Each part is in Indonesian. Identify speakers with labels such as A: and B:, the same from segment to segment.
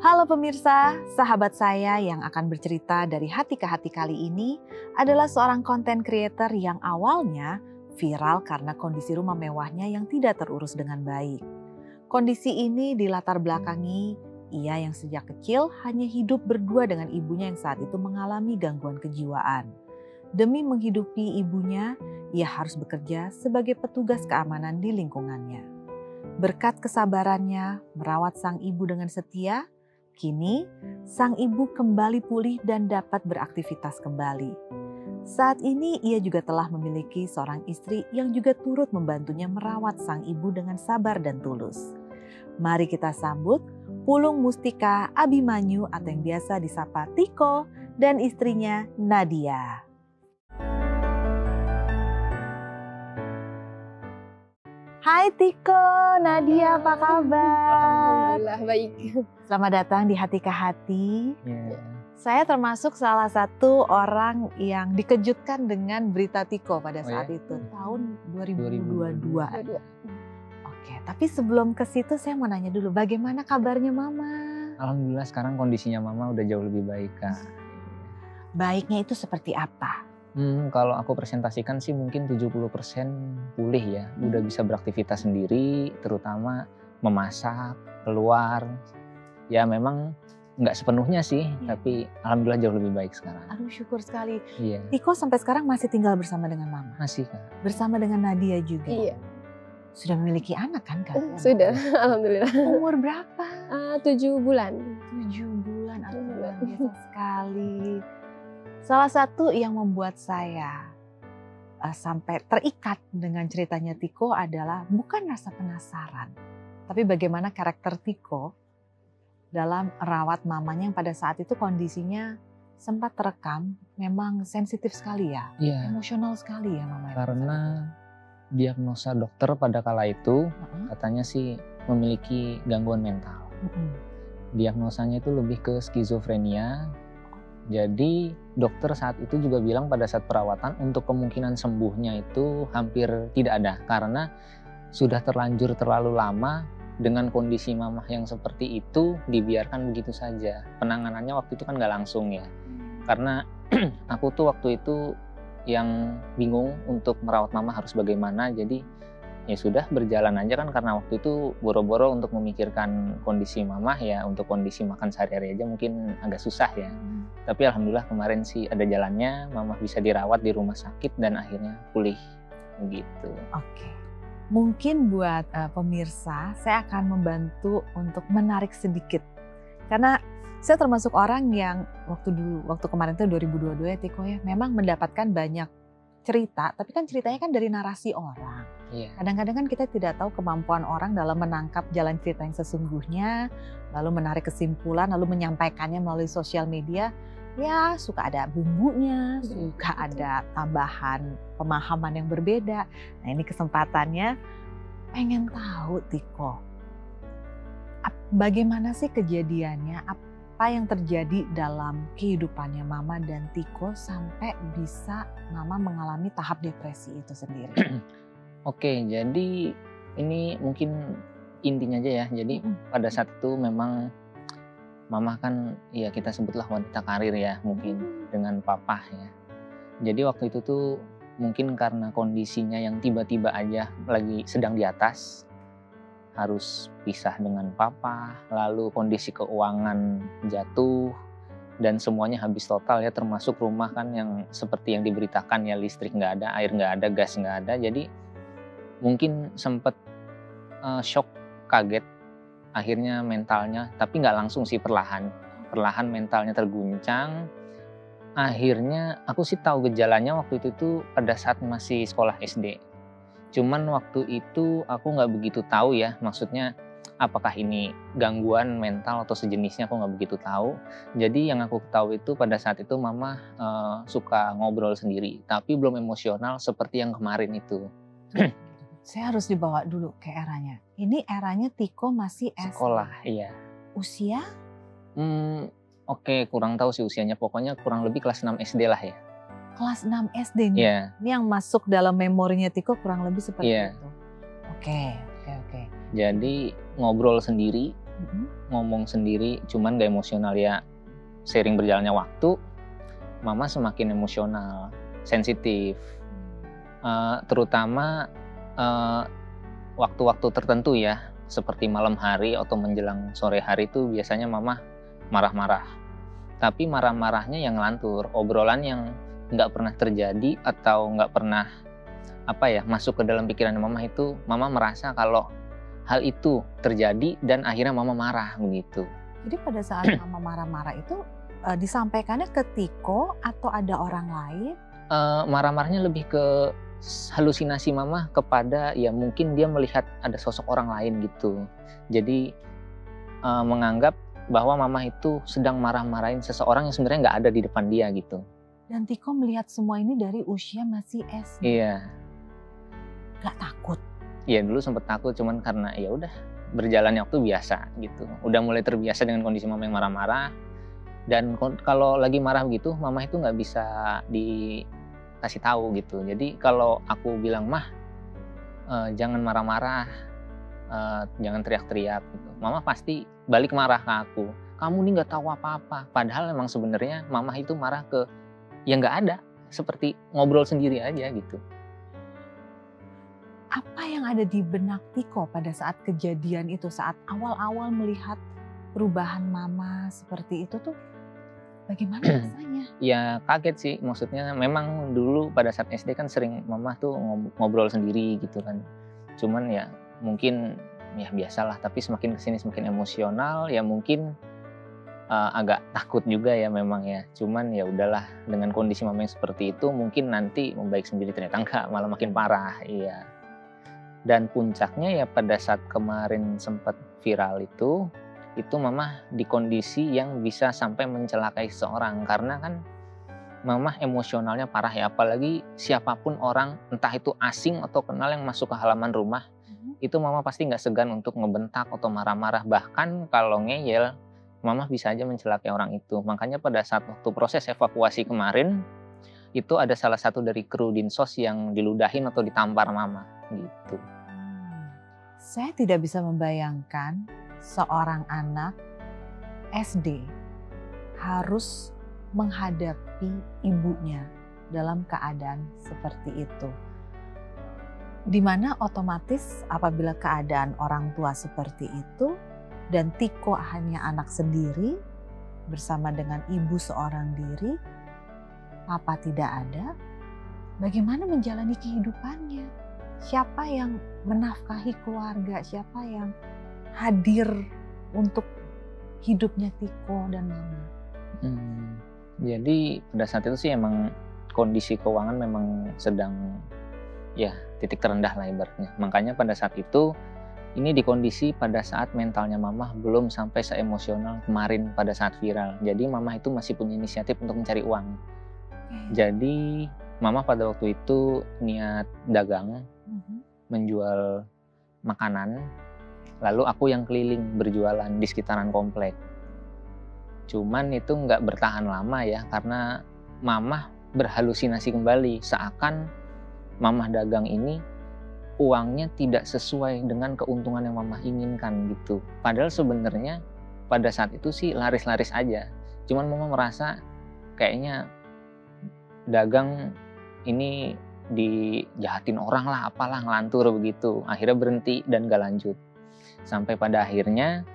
A: Halo pemirsa, sahabat saya yang akan bercerita dari hati ke hati kali ini adalah seorang content creator yang awalnya viral karena kondisi rumah mewahnya yang tidak terurus dengan baik. Kondisi ini dilatar belakangi ia yang sejak kecil hanya hidup berdua dengan ibunya yang saat itu mengalami gangguan kejiwaan. Demi menghidupi ibunya, ia harus bekerja sebagai petugas keamanan di lingkungannya. Berkat kesabarannya merawat sang ibu dengan setia, kini, sang ibu kembali pulih dan dapat beraktivitas kembali. Saat ini ia juga telah memiliki seorang istri yang juga turut membantunya merawat sang ibu dengan sabar dan tulus. Mari kita sambut Pulung Mustika Abimanyu atau yang biasa disapa Tiko dan istrinya Nadia. Hai Tiko, Nadia apa kabar?
B: Alhamdulillah baik.
A: Selamat datang di Hati ke Hati.
C: Yeah.
A: Saya termasuk salah satu orang yang dikejutkan dengan berita Tiko pada saat itu, tahun 2022. Oke, tapi sebelum ke situ saya mau nanya dulu, bagaimana kabarnya Mama?
C: Alhamdulillah sekarang kondisinya Mama udah jauh lebih baik, Kak.
A: Baiknya itu seperti apa?
C: Kalau aku presentasikan sih mungkin 70% pulih ya. Udah bisa beraktivitas sendiri, terutama memasak, keluar. Ya memang nggak sepenuhnya sih, tapi alhamdulillah jauh lebih baik sekarang.
A: Aduh syukur sekali.
C: Iya.
A: Tiko sampai sekarang masih tinggal bersama dengan Mama?
C: Masih, Kak.
A: Bersama dengan Nadia juga?
B: Iya.
A: Sudah memiliki anak kan Kak?
B: Sudah, alhamdulillah.
A: Umur berapa?
B: 7 bulan.
A: 7 bulan, aduh luar biasa sekali. Salah satu yang membuat saya sampai terikat dengan ceritanya Tiko adalah bukan rasa penasaran, tapi bagaimana karakter Tiko dalam merawat mamanya yang pada saat itu kondisinya sempat terekam, memang sensitif sekali ya, emosional sekali ya mamanya.
C: Karena diagnosa dokter pada kala itu katanya sih memiliki gangguan mental. Diagnosanya itu lebih ke skizofrenia. Jadi dokter saat itu juga bilang pada saat perawatan untuk kemungkinan sembuhnya itu hampir tidak ada. Karena sudah terlanjur terlalu lama dengan kondisi mamah yang seperti itu dibiarkan begitu saja. Penanganannya waktu itu kan nggak langsung ya. Karena aku tuh waktu itu yang bingung untuk merawat mama harus bagaimana. Jadi ya sudah berjalan aja kan, karena waktu itu boro-boro untuk memikirkan kondisi mamah ya, untuk kondisi makan sehari-hari aja mungkin agak susah ya. Tapi alhamdulillah kemarin sih ada jalannya, mamah bisa dirawat di rumah sakit dan akhirnya pulih gitu.
A: Oke. Mungkin buat pemirsa saya akan membantu untuk menarik sedikit. Karena saya termasuk orang yang waktu kemarin itu 2022 ya Tiko ya, memang mendapatkan banyak cerita, tapi kan ceritanya kan dari narasi orang.
C: Iya.
A: Kadang-kadang kan kita tidak tahu kemampuan orang dalam menangkap jalan cerita yang sesungguhnya, lalu menarik kesimpulan, lalu menyampaikannya melalui sosial media. Ya suka ada bumbunya, suka ada tambahan pemahaman yang berbeda. Nah ini kesempatannya pengen tahu Tiko, bagaimana sih kejadiannya, apa yang terjadi dalam kehidupannya Mama dan Tiko sampai bisa Mama mengalami tahap depresi itu sendiri?
C: Oke, jadi ini mungkin intinya aja ya. Jadi pada saat itu memang Mama kan ya kita sebutlah wanita karir ya, mungkin dengan papa ya. Jadi waktu itu tuh mungkin karena kondisinya yang tiba-tiba aja lagi sedang di atas, harus pisah dengan papa, lalu kondisi keuangan jatuh, dan semuanya habis total ya, termasuk rumah kan yang seperti yang diberitakan ya, listrik nggak ada, air nggak ada, gas nggak ada. Jadi mungkin sempat shock, kaget, akhirnya mentalnya, tapi nggak langsung sih, perlahan mentalnya terguncang. Akhirnya aku sih tahu gejalanya waktu itu tuh pada saat masih sekolah SD. Cuman waktu itu aku nggak begitu tahu ya, maksudnya apakah ini gangguan mental atau sejenisnya, aku nggak begitu tahu. Jadi yang aku tahu itu pada saat itu Mama suka ngobrol sendiri, tapi belum emosional seperti yang kemarin itu.
A: Saya harus dibawa dulu ke eranya. Ini eranya Tiko masih SD.
C: Sekolah, iya.
A: Usia?
C: Oke, kurang tahu sih usianya. Pokoknya kurang lebih kelas 6 SD lah ya.
A: Kelas 6 SD nih?
C: Iya.
A: Ini yang masuk dalam memorinya Tiko kurang lebih seperti
C: Iya.
A: itu? Oke.
C: Jadi ngobrol sendiri, ngomong sendiri, cuman gak emosional ya. Seiring berjalannya waktu, mama semakin emosional, sensitif. Terutama waktu-waktu tertentu ya, seperti malam hari atau menjelang sore hari itu biasanya mama marah-marah. Tapi marah-marahnya yang ngelantur, obrolan yang nggak pernah terjadi atau nggak pernah masuk ke dalam pikiran mama itu, mama merasa kalau hal itu terjadi dan akhirnya mama marah begitu.
A: Jadi pada saat mama marah-marah itu disampaikannya ke Tiko atau ada orang lain?
C: Marah-marahnya lebih ke halusinasi mama kepada ya mungkin dia melihat ada sosok orang lain gitu. Jadi menganggap bahwa mama itu sedang marah-marahin seseorang yang sebenarnya nggak ada di depan dia gitu.
A: Dan Tiko melihat semua ini dari usia masih SD.
C: Iya.
A: Gak takut?
C: Iya dulu sempet takut, cuman karena ya udah berjalannya waktu biasa gitu. Udah mulai terbiasa dengan kondisi mama yang marah-marah. Dan kalau lagi marah begitu, mama itu nggak bisa dikasih tahu gitu. Jadi kalau aku bilang mah jangan marah-marah, jangan teriak-teriak gitu. Mama pasti balik marah ke aku. Kamu nih nggak tahu apa-apa. Padahal emang sebenarnya mama itu marah ke yang nggak ada, seperti ngobrol sendiri aja gitu.
A: Apa yang ada di benak Tiko pada saat kejadian itu, saat awal-awal melihat perubahan mama seperti itu tuh, bagaimana rasanya?
C: Ya kaget sih, maksudnya memang dulu pada saat SD kan sering mama tuh ngobrol sendiri gitu kan. Cuman ya mungkin ya biasalah, tapi semakin kesini semakin emosional, ya mungkin agak takut juga ya memang ya. Cuman ya udahlah, dengan kondisi mama yang seperti itu mungkin nanti membaik sendiri, ternyata enggak, malah makin parah. Iya. Dan puncaknya ya pada saat kemarin sempat viral itu mama di kondisi yang bisa sampai mencelakai seseorang, karena kan mama emosionalnya parah ya, apalagi siapapun orang, entah itu asing atau kenal yang masuk ke halaman rumah, itu mama pasti nggak segan untuk ngebentak atau marah-marah. Bahkan kalau ngeyel, mama bisa aja mencelakai orang itu. Makanya pada saat waktu proses evakuasi kemarin, itu ada salah satu dari kru Dinsos yang diludahin atau ditampar mama gitu.
A: Saya tidak bisa membayangkan seorang anak SD harus menghadapi ibunya dalam keadaan seperti itu. Dimana otomatis apabila keadaan orang tua seperti itu dan Tiko hanya anak sendiri bersama dengan ibu seorang diri, papa tidak ada, bagaimana menjalani kehidupannya? Siapa yang menafkahi keluarga? Siapa yang hadir untuk hidupnya Tiko dan mama?
C: Jadi pada saat itu sih emang kondisi keuangan memang sedang ya titik terendah lah ibaratnya. Makanya pada saat itu ini di kondisi pada saat mentalnya mama belum sampai seemosional kemarin pada saat viral. Jadi mama itu masih punya inisiatif untuk mencari uang. Jadi mama pada waktu itu niat dagang, menjual makanan, lalu aku yang keliling berjualan di sekitaran komplek. Cuman itu nggak bertahan lama ya, karena mama berhalusinasi kembali, seakan mama dagang ini uangnya tidak sesuai dengan keuntungan yang mama inginkan gitu. Padahal sebenarnya pada saat itu sih laris-laris aja. Cuman mama merasa kayaknya dagang ini dijahatin orang lah, apalah, ngelantur begitu. Akhirnya berhenti dan gak lanjut. Sampai pada akhirnya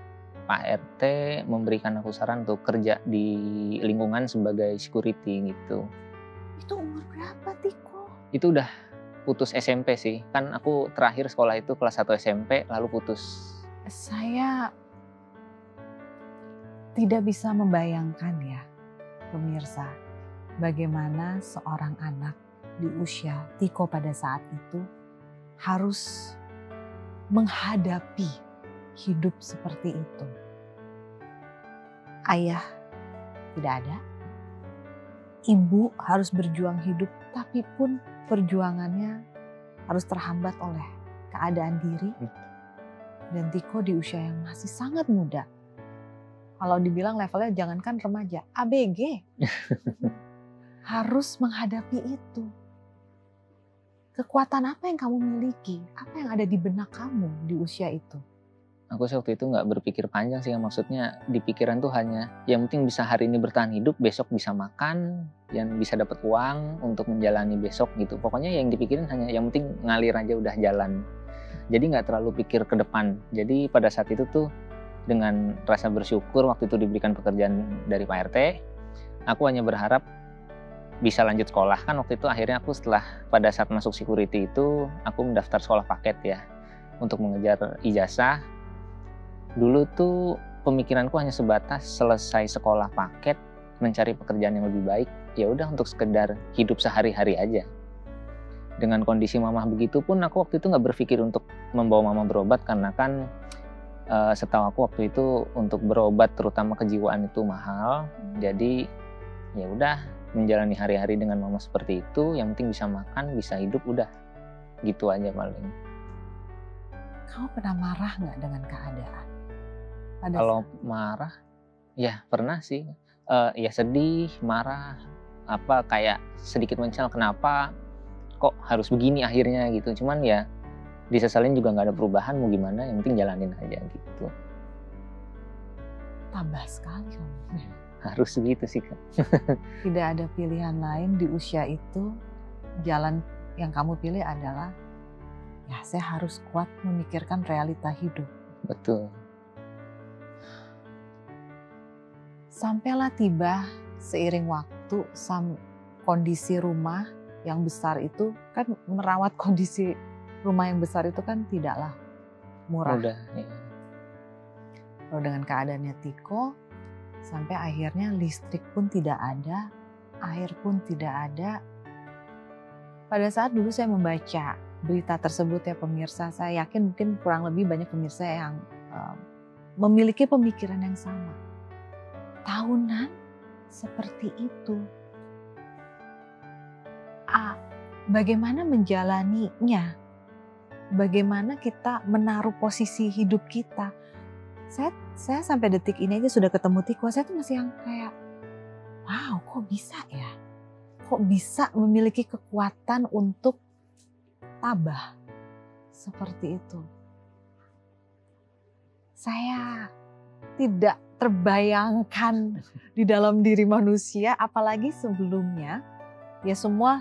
C: Pak RT memberikan aku saran untuk kerja di lingkungan sebagai security gitu.
A: Itu umur berapa Tiko?
C: Itu udah putus SMP sih. Kan aku terakhir sekolah itu kelas 1 SMP lalu putus.
A: Saya tidak bisa membayangkan ya pemirsa, bagaimana seorang anak di usia Tiko pada saat itu harus menghadapi hidup seperti itu. Ayah tidak ada, ibu harus berjuang hidup, tapi pun perjuangannya harus terhambat oleh keadaan diri. Dan Tiko di usia yang masih sangat muda. Kalau dibilang levelnya jangankan remaja, ABG. Harus menghadapi itu. Kekuatan apa yang kamu miliki? Apa yang ada di benak kamu di usia itu?
C: aku sih waktu itu nggak berpikir panjang sih ya, maksudnya di pikiran tuh hanya yang penting bisa hari ini bertahan hidup, besok bisa makan, yang bisa dapat uang untuk menjalani besok gitu. Pokoknya yang dipikirin hanya yang penting ngalir aja udah jalan. Jadi nggak terlalu pikir ke depan. Jadi pada saat itu tuh dengan rasa bersyukur waktu itu diberikan pekerjaan dari Pak RT, aku hanya berharap bisa lanjut sekolah. Kan waktu itu akhirnya aku setelah pada saat masuk security itu aku mendaftar sekolah paket ya untuk mengejar ijazah. Dulu tuh pemikiranku hanya sebatas selesai sekolah paket, mencari pekerjaan yang lebih baik, ya udah untuk sekedar hidup sehari-hari aja. Dengan kondisi mamah begitu pun aku waktu itu nggak berpikir untuk membawa mama berobat karena kan setahu aku waktu itu untuk berobat terutama kejiwaan itu mahal. Jadi ya udah menjalani hari-hari dengan mama seperti itu, yang penting bisa makan, bisa hidup, udah gitu aja paling.
A: Kamu pernah marah nggak dengan keadaan?
C: Kalau marah, ya pernah sih. Ya sedih, marah, apa kayak sedikit menyesal kenapa kok harus begini akhirnya gitu. Cuman ya disesalin juga nggak ada perubahan, mau gimana, yang penting jalanin aja gitu.
A: Tabah sekali kamu.
C: Harus gitu sih Kak.
A: Tidak ada pilihan lain di usia itu, jalan yang kamu pilih adalah ya saya harus kuat memikirkan realita hidup.
C: Betul.
A: Sampailah tiba seiring waktu kondisi rumah yang besar itu kan, merawat kondisi rumah yang besar itu kan tidaklah murah.
C: Udah, ya.
A: Lalu dengan keadaannya Tiko, sampai akhirnya listrik pun tidak ada, air pun tidak ada. Pada saat dulu saya membaca berita tersebut ya pemirsa, saya yakin mungkin kurang lebih banyak pemirsa yang memiliki pemikiran yang sama. Tahunan seperti itu. Bagaimana menjalaninya? Bagaimana kita menaruh posisi hidup kita? Saya sampai detik ini aja sudah ketemu Tiko, saya tuh masih yang kayak, wow kok bisa ya? Kok bisa memiliki kekuatan untuk tabah seperti itu? Saya tidak terbayangkan di dalam diri manusia, apalagi sebelumnya ya semua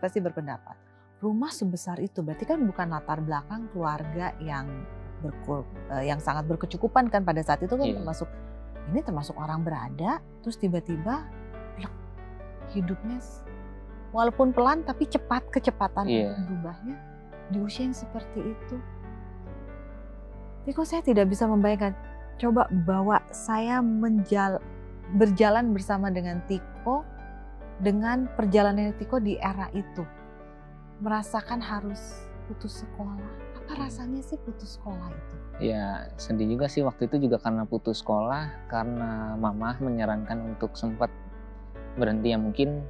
A: pasti berpendapat. Rumah sebesar itu berarti kan bukan latar belakang keluarga yang sangat berkecukupan kan pada saat itu kan. termasuk orang berada, terus tiba-tiba hidupnya walaupun pelan tapi kecepatan berubahnya di usia yang seperti itu. Tapi kok saya tidak bisa membayangkan, coba bawa saya berjalan bersama dengan Tiko, dengan perjalanannya Tiko di era itu. Merasakan harus putus sekolah. Apa rasanya sih putus sekolah itu?
C: Ya sedih juga sih waktu itu juga karena putus sekolah, karena mamah menyarankan untuk sempat berhenti. Ya mungkin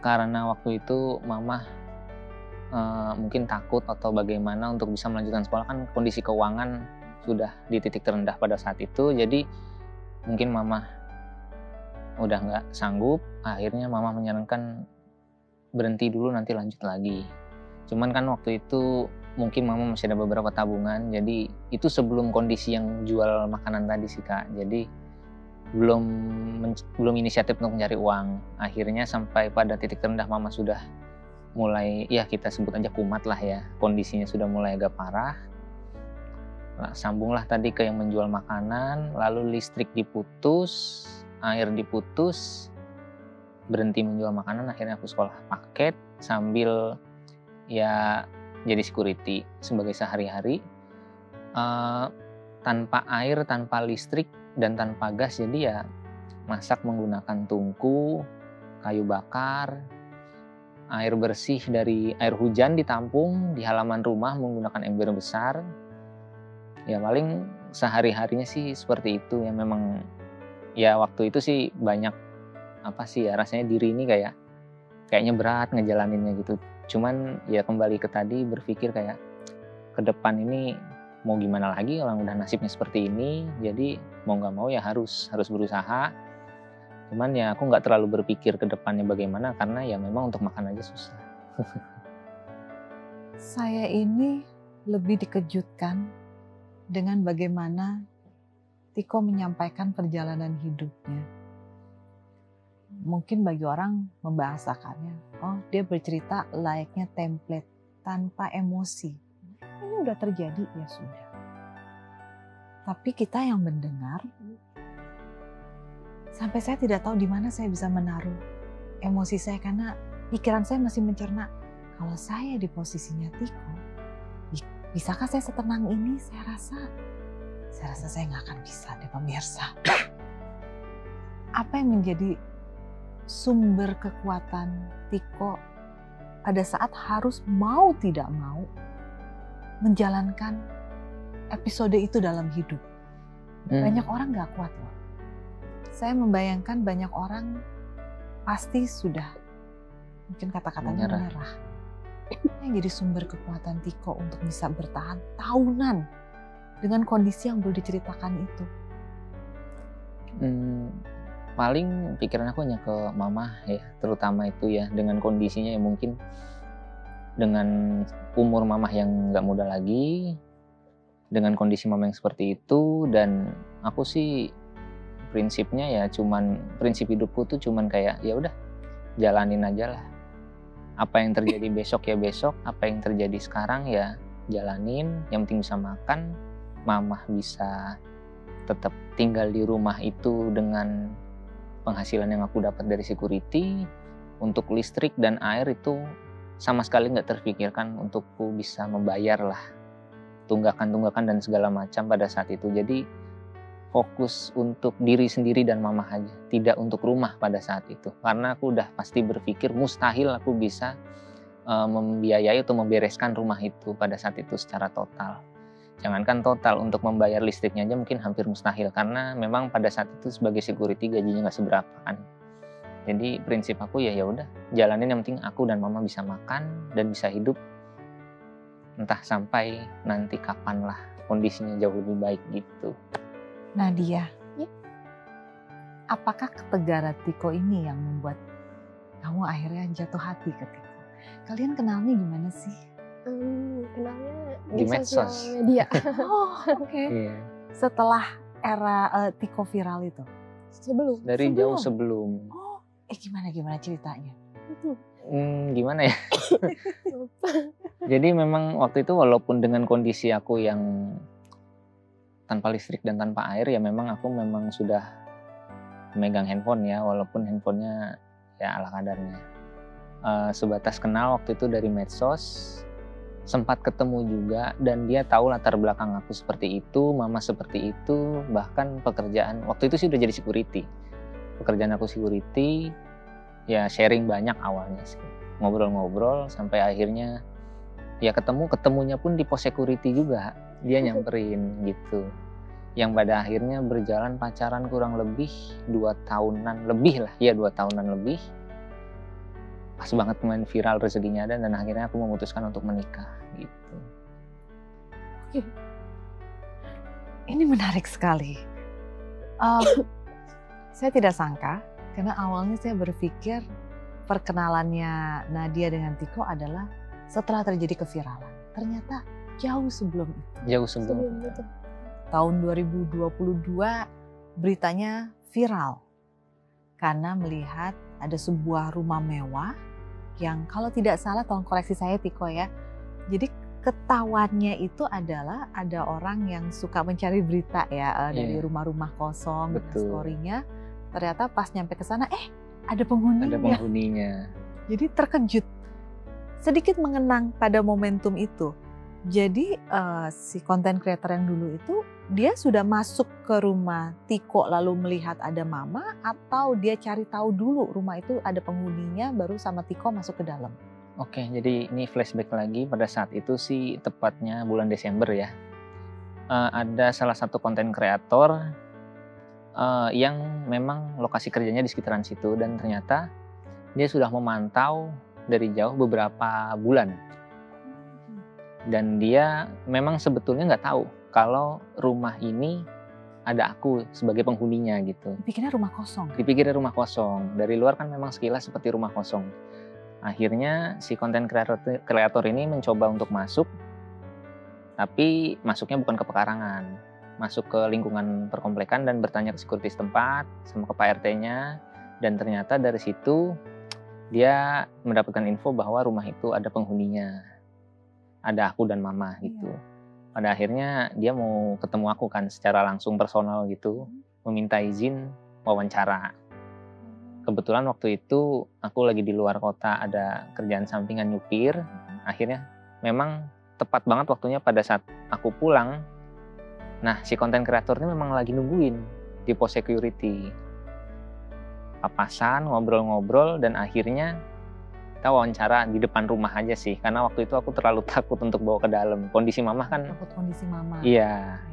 C: karena waktu itu mamah mungkin takut atau bagaimana untuk bisa melanjutkan sekolah, kan kondisi keuangan sudah di titik terendah pada saat itu. Jadi mungkin mamah udah nggak sanggup, akhirnya mamah menyarankan berhenti dulu nanti lanjut lagi. Cuman kan waktu itu mungkin mama masih ada beberapa tabungan, jadi itu sebelum kondisi yang jual makanan tadi sih Kak. Jadi belum inisiatif untuk mencari uang. Akhirnya sampai pada titik terendah mama sudah mulai, ya kita sebut aja kumat lah ya, kondisinya sudah mulai agak parah. Nah, sambunglah tadi ke yang menjual makanan, lalu listrik diputus, air diputus, berhenti menjual makanan. Akhirnya aku sekolah paket sambil ya jadi security sebagai sehari-hari, tanpa air, tanpa listrik, dan tanpa gas. Jadi ya masak menggunakan tungku, kayu bakar, air bersih dari air hujan ditampung di halaman rumah menggunakan ember besar. Ya paling sehari-harinya sih seperti itu ya. Memang ya waktu itu sih banyak rasanya diri ini kayaknya berat ngejalaninnya gitu. Cuman ya kembali ke tadi, berpikir kayak ke depan ini mau gimana lagi, orang udah nasibnya seperti ini, jadi mau nggak mau ya harus berusaha. Cuman ya aku nggak terlalu berpikir ke depannya bagaimana, karena ya memang untuk makan aja susah.
A: Saya ini lebih dikejutkan dengan bagaimana Tiko menyampaikan perjalanan hidupnya. Mungkin bagi orang membahasakannya, oh dia bercerita layaknya template tanpa emosi. Ini udah terjadi, ya sudah. Tapi kita yang mendengar, sampai saya tidak tahu di mana saya bisa menaruh emosi saya karena pikiran saya masih mencerna. Kalau saya di posisinya Tiko, bisakah saya setenang ini? Saya rasa saya nggak akan bisa deh pemirsa. Apa yang menjadi sumber kekuatan Tiko pada saat harus mau tidak mau menjalankan episode itu dalam hidup? Banyak orang nggak kuat loh. Saya membayangkan banyak orang pasti sudah mungkin kata-katanya menyerah. Yang jadi sumber kekuatan Tiko untuk bisa bertahan tahunan dengan kondisi yang belum diceritakan itu.
C: Paling pikiran aku hanya ke mama ya, terutama itu ya, dengan kondisinya yang mungkin dengan umur mama yang nggak muda lagi, dengan kondisi mama yang seperti itu, dan aku sih prinsipnya ya prinsip hidupku tuh cuman kayak ya udah jalanin aja lah. Apa yang terjadi besok ya besok, apa yang terjadi sekarang ya jalanin, yang penting bisa makan, mama bisa tetap tinggal di rumah itu dengan penghasilan yang aku dapat dari security. Untuk listrik dan air itu sama sekali nggak terpikirkan untukku bisa membayar lah tunggakan-tunggakan dan segala macam pada saat itu. Jadi fokus untuk diri sendiri dan mama aja, tidak untuk rumah pada saat itu. Karena aku udah pasti berpikir mustahil aku bisa membiayai atau membereskan rumah itu pada saat itu secara total. Jangankan total, untuk membayar listriknya aja mungkin hampir mustahil karena memang pada saat itu sebagai security gajinya nggak seberapa kan. Jadi prinsip aku ya udah jalanin, yang penting aku dan mama bisa makan dan bisa hidup, entah sampai nanti kapan lah kondisinya jauh lebih baik gitu.
A: Nadia, apakah ketegaran Tiko ini yang membuat kamu akhirnya jatuh hati ke Tiko? Kalian kenalnya gimana sih?
B: Kenalnya
C: Di
B: di
C: medsos.
B: sosial media.
A: Oh, oke.
C: Iya.
A: Setelah era Tiko viral itu?
C: Dari jauh sebelum.
A: Oh, gimana ceritanya?
C: Gimana ya? Jadi memang waktu itu walaupun dengan kondisi aku yang tanpa listrik dan tanpa air, ya memang aku sudah memegang handphone ya, walaupun handphonenya ya ala kadarnya. Sebatas kenal waktu itu dari medsos, sempat ketemu juga, dan dia tahu latar belakang aku seperti itu, mama seperti itu, bahkan pekerjaan waktu itu sih udah jadi security. Pekerjaan aku security, ya sharing banyak awalnya sih, ngobrol-ngobrol sampai akhirnya ya ketemunya pun di pos security juga, dia nyamperin gitu. Yang pada akhirnya berjalan pacaran kurang lebih 2 tahunan lebih lah, ya 2 tahunan lebih. Pas banget main viral rezekinya ada, dan akhirnya aku memutuskan untuk menikah gitu.
A: Oke. Ini menarik sekali. Saya tidak sangka, karena awalnya saya berpikir perkenalannya Nadia dengan Tiko adalah setelah terjadi keviralan. Ternyata jauh sebelum itu.
C: Jauh sebelum
B: itu.
A: Tahun 2022 beritanya viral karena melihat ada sebuah rumah mewah yang kalau tidak salah, tolong koreksi saya Tiko ya. Jadi ketahuannya itu adalah ada orang yang suka mencari berita ya dari rumah-rumah kosong, story-nya. Ternyata pas nyampe ke sana, ada penghuninya.
C: Ada penghuninya.
A: Jadi terkejut. Sedikit mengenang pada momentum itu. Jadi si content creator yang dulu itu, dia sudah masuk ke rumah Tiko lalu melihat ada mama, atau dia cari tahu dulu rumah itu ada penghuninya baru sama Tiko masuk ke dalam?
C: Oke, jadi ini flashback lagi pada saat itu sih, tepatnya bulan Desember ya. Ada salah satu konten kreator yang memang lokasi kerjanya di sekitaran situ, dan ternyata dia sudah memantau dari jauh beberapa bulan. Dan dia memang sebetulnya nggak tahu kalau rumah ini ada aku sebagai penghuninya gitu.
A: Dipikirnya rumah kosong.
C: Dipikirnya rumah kosong. Dari luar kan memang sekilas seperti rumah kosong. Akhirnya si konten kreator ini mencoba untuk masuk. Tapi masuknya bukan ke pekarangan, masuk ke lingkungan perkomplekan dan bertanya ke security setempat sama ke Pak RT-nya, dan ternyata dari situ dia mendapatkan info bahwa rumah itu ada penghuninya, ada aku dan mama gitu. Pada akhirnya dia mau ketemu aku kan secara langsung personal gitu, meminta izin wawancara. Kebetulan waktu itu aku lagi di luar kota, ada kerjaan sampingan nyupir. Akhirnya memang tepat banget waktunya pada saat aku pulang. Nah, si konten kreator ini memang lagi nungguin di pos security. Papasan, ngobrol-ngobrol, dan akhirnya kita wawancara di depan rumah aja sih. Karena waktu itu aku terlalu takut untuk bawa ke dalam. Kondisi mama kan...
A: Takut kondisi mama.
C: Iya.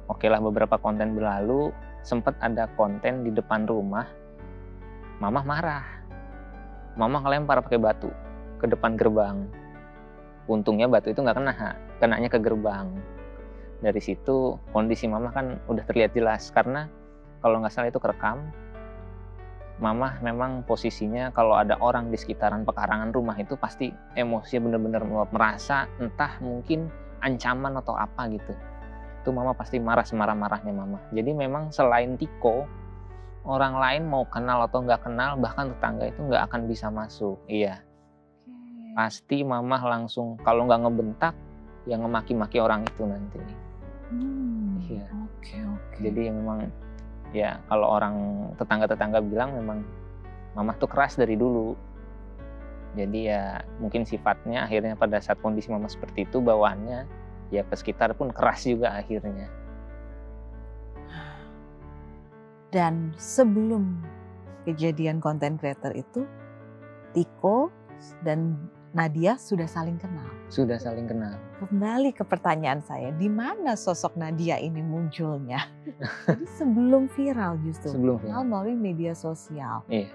C: Oke lah, beberapa konten berlalu, sempat ada konten di depan rumah. Mama marah. Mama ngelempar pakai batu ke depan gerbang. Untungnya batu itu nggak kenanya ke gerbang. Dari situ kondisi mama kan udah terlihat jelas, karena kalau nggak salah itu kerekam. Mama memang posisinya kalau ada orang di sekitaran pekarangan rumah itu pasti emosinya bener-bener merasa entah mungkin ancaman atau apa gitu. Itu mama pasti marah semarah-marahnya mama. Jadi memang selain Tiko, orang lain mau kenal atau nggak kenal, bahkan tetangga itu nggak akan bisa masuk. Iya. Pasti mama langsung kalau nggak ngebentak ya ngemaki-maki orang itu nanti. Iya.
A: Oke.
C: Jadi memang ya kalau orang tetangga-tetangga bilang memang mama tuh keras dari dulu. Jadi ya mungkin sifatnya akhirnya pada saat kondisi mama seperti itu bawaannya ya ke sekitar pun keras juga akhirnya.
A: Dan sebelum kejadian konten creator itu, Tiko dan Nadia sudah saling kenal.
C: Sudah saling kenal.
A: Kembali ke pertanyaan saya, di mana sosok Nadia ini munculnya? Jadi sebelum viral justru.
C: Sebelum
A: viral melalui media sosial.
C: Iya.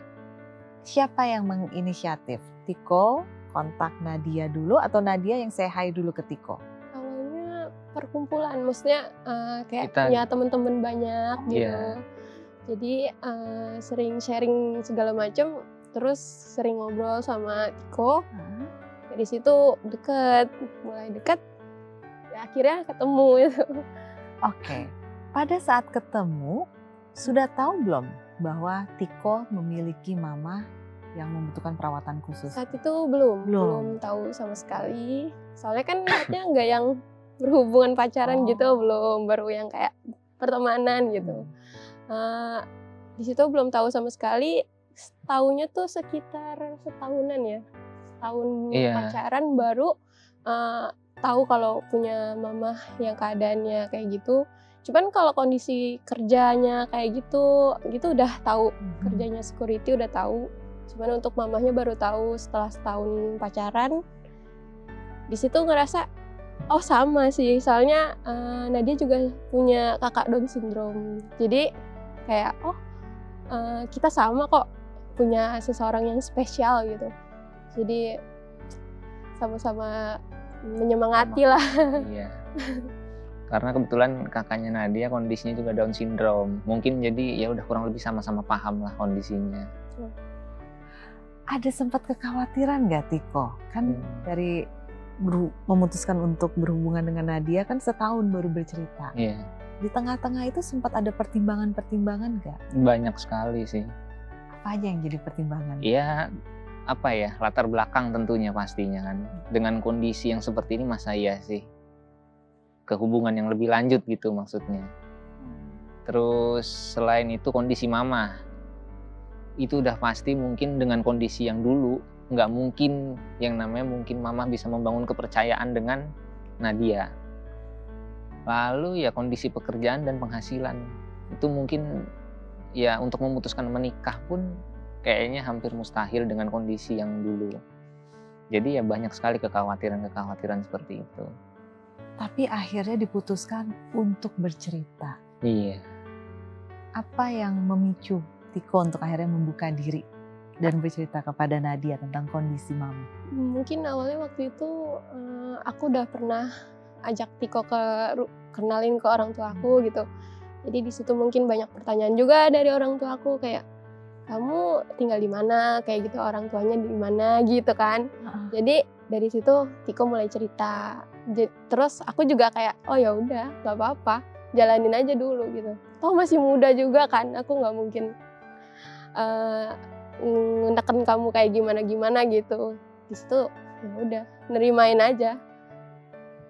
A: Siapa yang menginisiatif? Tiko kontak Nadia dulu atau Nadia yang say hi dulu ke Tiko?
B: Awalnya perkumpulan, maksudnya kayak
C: Kita,
B: punya teman-teman banyak gitu.
C: Iya.
B: Jadi sering sharing segala macam. Terus sering ngobrol sama Tiko, dari situ mulai deket, ya akhirnya ketemu itu.
A: Oke, pada saat ketemu sudah tahu belum bahwa Tiko memiliki mama yang membutuhkan perawatan khusus?
B: Saat itu belum tahu sama sekali. Soalnya kan niatnya nggak yang berhubungan pacaran gitu, belum, baru yang kayak pertemanan gitu. Di situ belum tahu sama sekali. Tahunnya tuh sekitar setahunan ya, setahun pacaran baru tahu kalau punya mama yang keadaannya kayak gitu. Cuman kalau kondisi kerjanya kayak gitu udah tahu, kerjanya security udah tahu. Cuman untuk mamahnya baru tahu setelah setahun pacaran. Di situ ngerasa oh sama sih, soalnya Nadia juga punya kakak Down syndrome. Jadi kayak kita sama kok, punya seseorang yang spesial gitu. Jadi sama-sama menyemangati lah.
C: Iya. Karena kebetulan kakaknya Nadia kondisinya juga Down syndrome. Mungkin jadi ya udah kurang lebih sama-sama paham lah kondisinya.
A: Ada sempat kekhawatiran nggak Tiko? Kan dari memutuskan untuk berhubungan dengan Nadia kan setahun baru bercerita.
C: Iya.
A: Di tengah-tengah itu sempat ada pertimbangan-pertimbangan nggak?
C: Banyak sekali sih.
A: Apa aja yang jadi pertimbangan?
C: Iya, apa ya, latar belakang tentunya pastinya kan. Dengan kondisi yang seperti ini masa iya sih ke hubungan yang lebih lanjut gitu maksudnya. Terus selain itu kondisi mama. Itu udah pasti mungkin dengan kondisi yang dulu nggak mungkin yang namanya mungkin mama bisa membangun kepercayaan dengan Nadia. Lalu ya kondisi pekerjaan dan penghasilan. Itu mungkin ya untuk memutuskan menikah pun kayaknya hampir mustahil dengan kondisi yang dulu. Jadi ya banyak sekali kekhawatiran-kekhawatiran seperti itu.
A: Tapi akhirnya diputuskan untuk bercerita.
C: Iya.
A: Apa yang memicu Tiko untuk akhirnya membuka diri dan bercerita kepada Nadia tentang kondisi mama?
B: Mungkin awalnya waktu itu aku udah pernah ajak Tiko kenalin ke orang tua aku gitu. Jadi di situ mungkin banyak pertanyaan juga dari orang tua aku kayak kamu tinggal di mana, kayak gitu, orang tuanya di mana gitu kan. Jadi dari situ Tiko mulai cerita Terus aku juga kayak oh ya udah nggak apa-apa, jalanin aja dulu gitu. Toh masih muda juga kan, aku nggak mungkin neken kamu kayak gimana gitu. Di situ ya udah nerimain aja.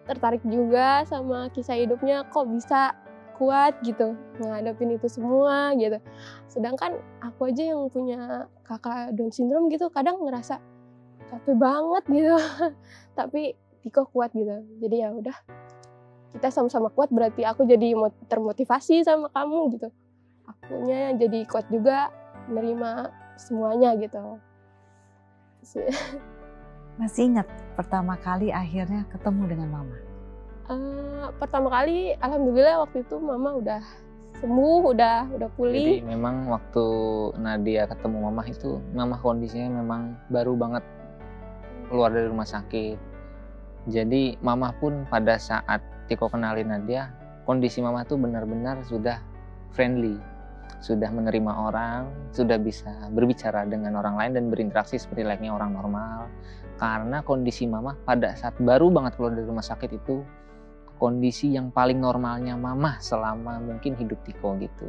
B: Tertarik juga sama kisah hidupnya, kok bisa kuat gitu ngadepin itu semua gitu. Sedangkan aku aja yang punya kakak Down syndrome gitu kadang ngerasa capek banget gitu. Tapi Tiko kuat gitu. Jadi ya udah kita sama-sama kuat, berarti aku jadi termotivasi sama kamu gitu. Akunya jadi kuat juga menerima semuanya gitu.
A: Masih ingat pertama kali akhirnya ketemu dengan mama?
B: Pertama kali alhamdulillah waktu itu mama udah sembuh, udah pulih.
C: Jadi memang waktu Nadia ketemu mama itu, mama kondisinya memang baru banget keluar dari rumah sakit. Jadi mama pun pada saat Tiko kenalin Nadia, kondisi mama tuh benar-benar sudah friendly, sudah menerima orang, sudah bisa berbicara dengan orang lain dan berinteraksi seperti layaknya orang normal. Karena kondisi mama pada saat baru banget keluar dari rumah sakit itu kondisi yang paling normalnya mama selama mungkin hidup Tiko gitu.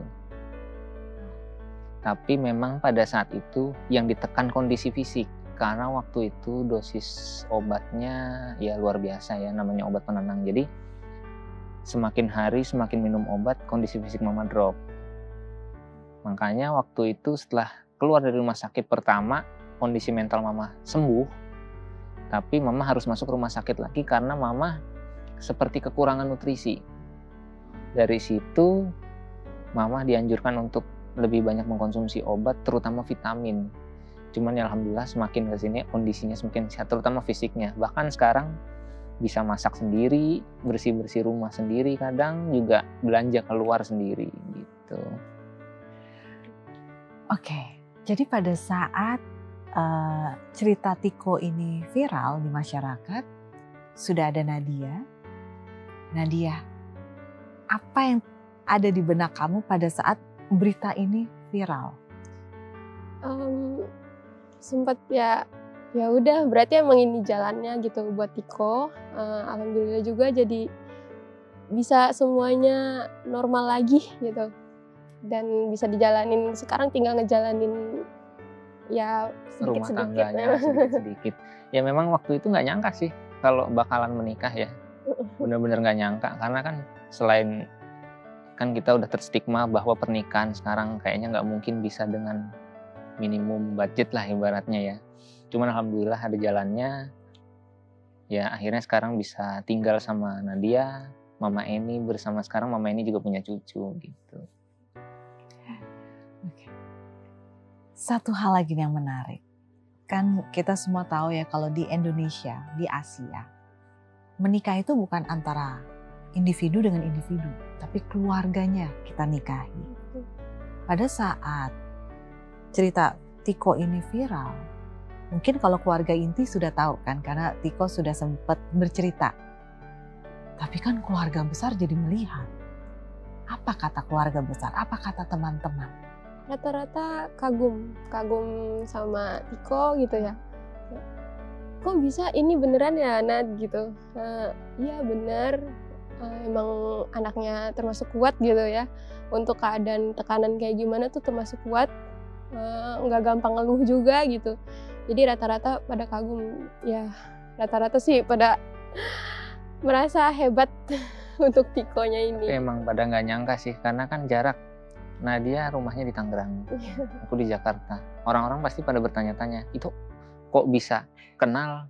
C: Tapi memang pada saat itu yang ditekan kondisi fisik, karena waktu itu dosis obatnya ya luar biasa ya, namanya obat penenang. Jadi semakin hari semakin minum obat kondisi fisik mama drop. Makanya waktu itu setelah keluar dari rumah sakit pertama kondisi mental mama sembuh, tapi mama harus masuk rumah sakit lagi karena mama seperti kekurangan nutrisi. Dari situ mama dianjurkan untuk lebih banyak mengkonsumsi obat, terutama vitamin. Cuman ya alhamdulillah semakin kesini kondisinya semakin sehat, terutama fisiknya. Bahkan sekarang bisa masak sendiri, bersih-bersih rumah sendiri, kadang juga belanja keluar sendiri gitu.
A: Oke, jadi pada saat cerita Tiko ini viral di masyarakat, sudah ada Nadia. Nadia, apa yang ada di benak kamu pada saat berita ini viral?
B: Sempat ya udah berarti emang ini jalannya gitu buat Tiko. Alhamdulillah juga jadi bisa semuanya normal lagi gitu dan bisa dijalanin. Sekarang tinggal ngejalanin ya
C: Rumah
B: sedikit-sedikit.
C: tangganya sedikit-sedikit. Ya memang waktu itu nggak nyangka sih kalau bakalan menikah ya. Bener-bener nggak nyangka karena kan selain kan kita udah terstigma bahwa pernikahan sekarang kayaknya nggak mungkin bisa dengan minimum budget lah ibaratnya ya. Cuman alhamdulillah ada jalannya. Ya akhirnya sekarang bisa tinggal sama Nadia, Mama Eni, bersama sekarang Mama Eni juga punya cucu gitu.
A: Oke. Satu hal lagi yang menarik. Kan kita semua tahu ya kalau di Indonesia, di Asia, menikah itu bukan antara individu dengan individu, tapi keluarganya kita nikahi. Pada saat cerita Tiko ini viral, mungkin kalau keluarga inti sudah tahu kan, karena Tiko sudah sempat bercerita. Tapi kan keluarga besar jadi melihat. Apa kata keluarga besar? Apa kata teman-teman?
B: Rata-rata kagum sama Tiko gitu ya. Kok bisa ini beneran ya Nad gitu? Iya bener, emang anaknya termasuk kuat gitu ya. Untuk keadaan tekanan kayak gimana tuh termasuk kuat. Nggak gampang ngeluh juga gitu. Jadi rata-rata pada kagum, ya rata-rata sih pada merasa hebat untuk Tikonya ini.
C: Emang pada nggak nyangka sih karena kan jarak. Nadia rumahnya di Tangerang, aku di Jakarta. Orang-orang pasti pada bertanya-tanya, itu kok bisa kenal?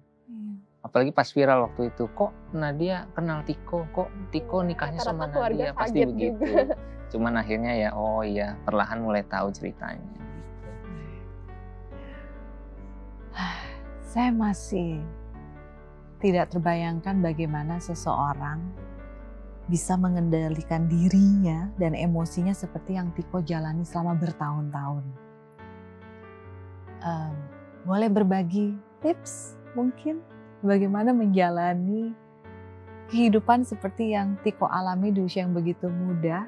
C: Apalagi pas viral waktu itu, kok Nadia kenal Tiko? Kok Tiko nikahnya sama Nadia? Pasti begitu. Juga. Cuman akhirnya ya, oh iya, perlahan mulai tahu ceritanya.
A: Saya masih tidak terbayangkan bagaimana seseorang bisa mengendalikan dirinya dan emosinya seperti yang Tiko jalani selama bertahun-tahun. Boleh berbagi tips mungkin bagaimana menjalani kehidupan seperti yang Tiko alami di usia yang begitu muda?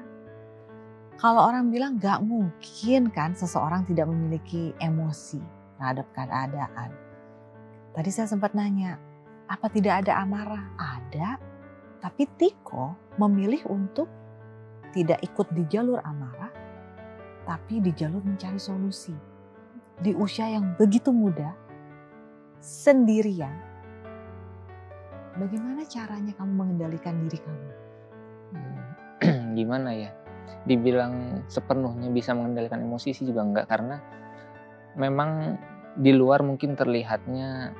A: Kalau orang bilang gak mungkin kan seseorang tidak memiliki emosi terhadap keadaan. Tadi saya sempat nanya, Apa tidak ada amarah? Ada, tapi Tiko memilih untuk tidak ikut di jalur amarah, tapi di jalur mencari solusi. Di usia yang begitu muda, sendirian, bagaimana caranya kamu mengendalikan diri kamu?
C: Gimana ya? Dibilang sepenuhnya bisa mengendalikan emosi sih juga enggak, karena memang di luar mungkin terlihatnya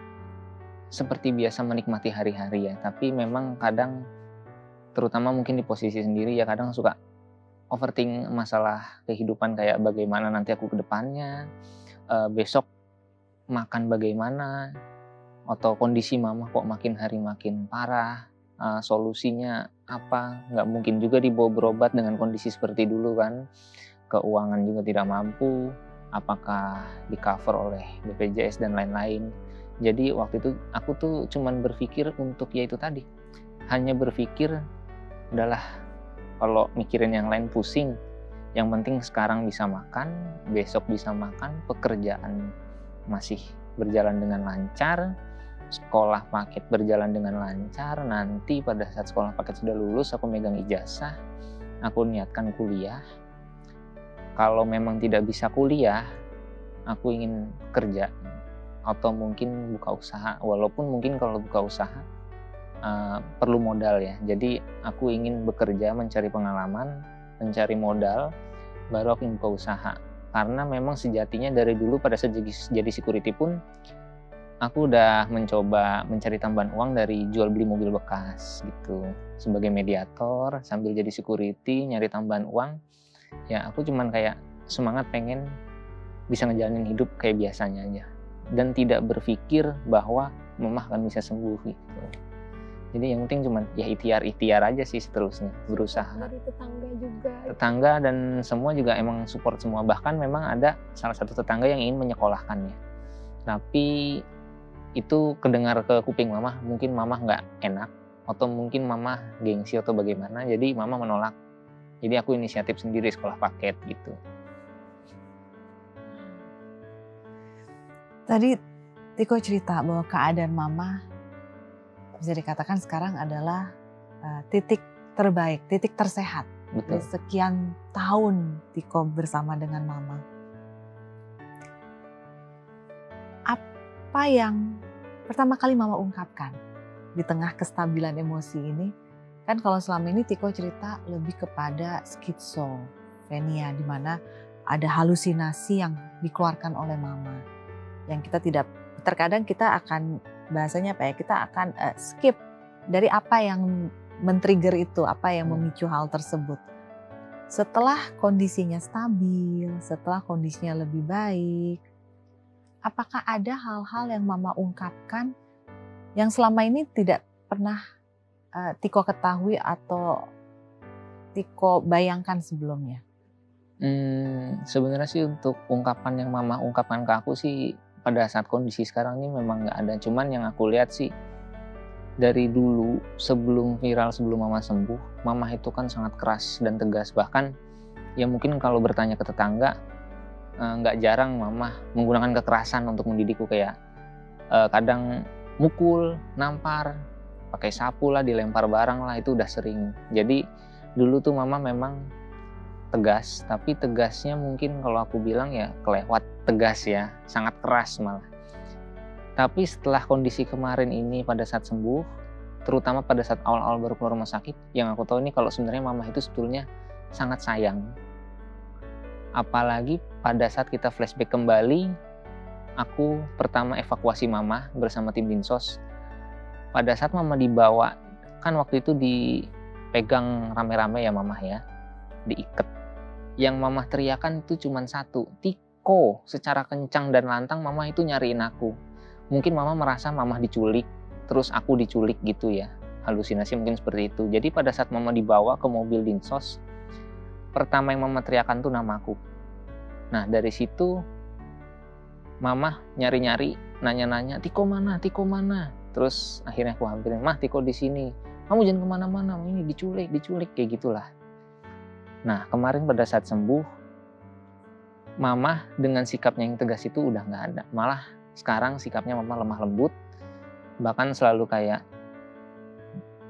C: seperti biasa menikmati hari-hari ya, tapi memang kadang terutama mungkin di posisi sendiri ya kadang suka overthink masalah kehidupan, kayak bagaimana nanti aku ke depannya, besok makan bagaimana, atau kondisi mama kok makin hari makin parah, solusinya apa. Nggak mungkin juga dibawa berobat dengan kondisi seperti dulu kan, keuangan juga tidak mampu, apakah di cover oleh BPJS dan lain-lain. Jadi waktu itu aku tuh cuman berpikir untuk ya itu tadi, hanya berpikir udahlah kalau mikirin yang lain pusing, yang penting sekarang bisa makan, besok bisa makan, pekerjaan masih berjalan dengan lancar, sekolah paket berjalan dengan lancar, nanti pada saat sekolah paket sudah lulus aku megang ijazah, aku niatkan kuliah. Kalau memang tidak bisa kuliah, aku ingin kerja atau mungkin buka usaha, walaupun mungkin kalau buka usaha perlu modal ya. Jadi aku ingin bekerja, mencari pengalaman, mencari modal, baru aku buka usaha. Karena memang sejatinya dari dulu pada saat jadi security pun aku udah mencoba mencari tambahan uang dari jual beli mobil bekas gitu. Sebagai mediator sambil jadi security nyari tambahan uang. Ya aku cuman kayak semangat pengen bisa ngejalanin hidup kayak biasanya aja. Dan tidak berpikir bahwa mamah akan bisa sembuh gitu. Jadi yang penting cuman ya ikhtiar aja sih seterusnya, berusaha.
B: Dari tetangga juga.
C: Tetangga dan semua juga emang support semua. Bahkan memang ada salah satu tetangga yang ingin menyekolahkannya. Tapi itu kedengar ke kuping mamah, mungkin mamah nggak enak, atau mungkin mamah gengsi atau bagaimana, jadi mamah menolak. Jadi aku inisiatif sendiri sekolah paket gitu.
A: Tadi Tiko cerita bahwa keadaan mama bisa dikatakan sekarang adalah titik terbaik, titik tersehat.
C: Betul.
A: Dari sekian tahun Tiko bersama dengan mama. Apa yang pertama kali mama ungkapkan di tengah kestabilan emosi ini? Kan kalau selama ini Tiko cerita lebih kepada skizofrenia, di mana ada halusinasi yang dikeluarkan oleh mama. Yang kita tidak, terkadang kita akan bahasanya apa ya, kita akan skip dari apa yang men-trigger itu, apa yang memicu hal tersebut. Setelah kondisinya stabil, setelah kondisinya lebih baik, apakah ada hal-hal yang mama ungkapkan yang selama ini tidak pernah Tiko ketahui atau Tiko bayangkan sebelumnya?
C: Sebenarnya sih untuk ungkapan yang mama ungkapkan ke aku sih pada saat kondisi sekarang ini memang nggak ada. Cuman yang aku lihat sih dari dulu sebelum viral, sebelum mama sembuh, mama itu kan sangat keras dan tegas. Bahkan ya mungkin kalau bertanya ke tetangga, nggak jarang mama menggunakan kekerasan untuk mendidikku, kayak kadang mukul, nampar, pakai sapu lah, dilempar barang lah, itu udah sering. Jadi dulu tuh mama memang tegas, tapi tegasnya mungkin kalau aku bilang ya kelewat tegas ya, sangat keras malah. Tapi setelah kondisi kemarin ini pada saat sembuh, terutama pada saat awal-awal baru keluar rumah sakit, yang aku tahu ini kalau sebenarnya mama itu sebetulnya sangat sayang. Apalagi pada saat kita flashback kembali, aku pertama evakuasi mama bersama tim Dinsos. Pada saat mama dibawa, kan waktu itu dipegang rame-rame ya mama ya, diikat. Yang mama teriakan itu cuma satu, Tiko, secara kencang dan lantang mama itu nyariin aku. Mungkin mama merasa mama diculik, terus aku diculik gitu ya. Halusinasi mungkin seperti itu. Jadi pada saat mama dibawa ke mobil Dinsos, pertama yang mama teriakan tuh namaku. Nah dari situ mama nyari-nyari, nanya-nanya, Tiko mana, Tiko mana? Terus akhirnya aku hampirin, Mah Tiko di sini. Kamu jangan kemana-mana, ini diculik, kayak gitulah. Nah kemarin pada saat sembuh, mama dengan sikapnya yang tegas itu udah nggak ada. Malah sekarang sikapnya mama lemah lembut. Bahkan selalu kayak,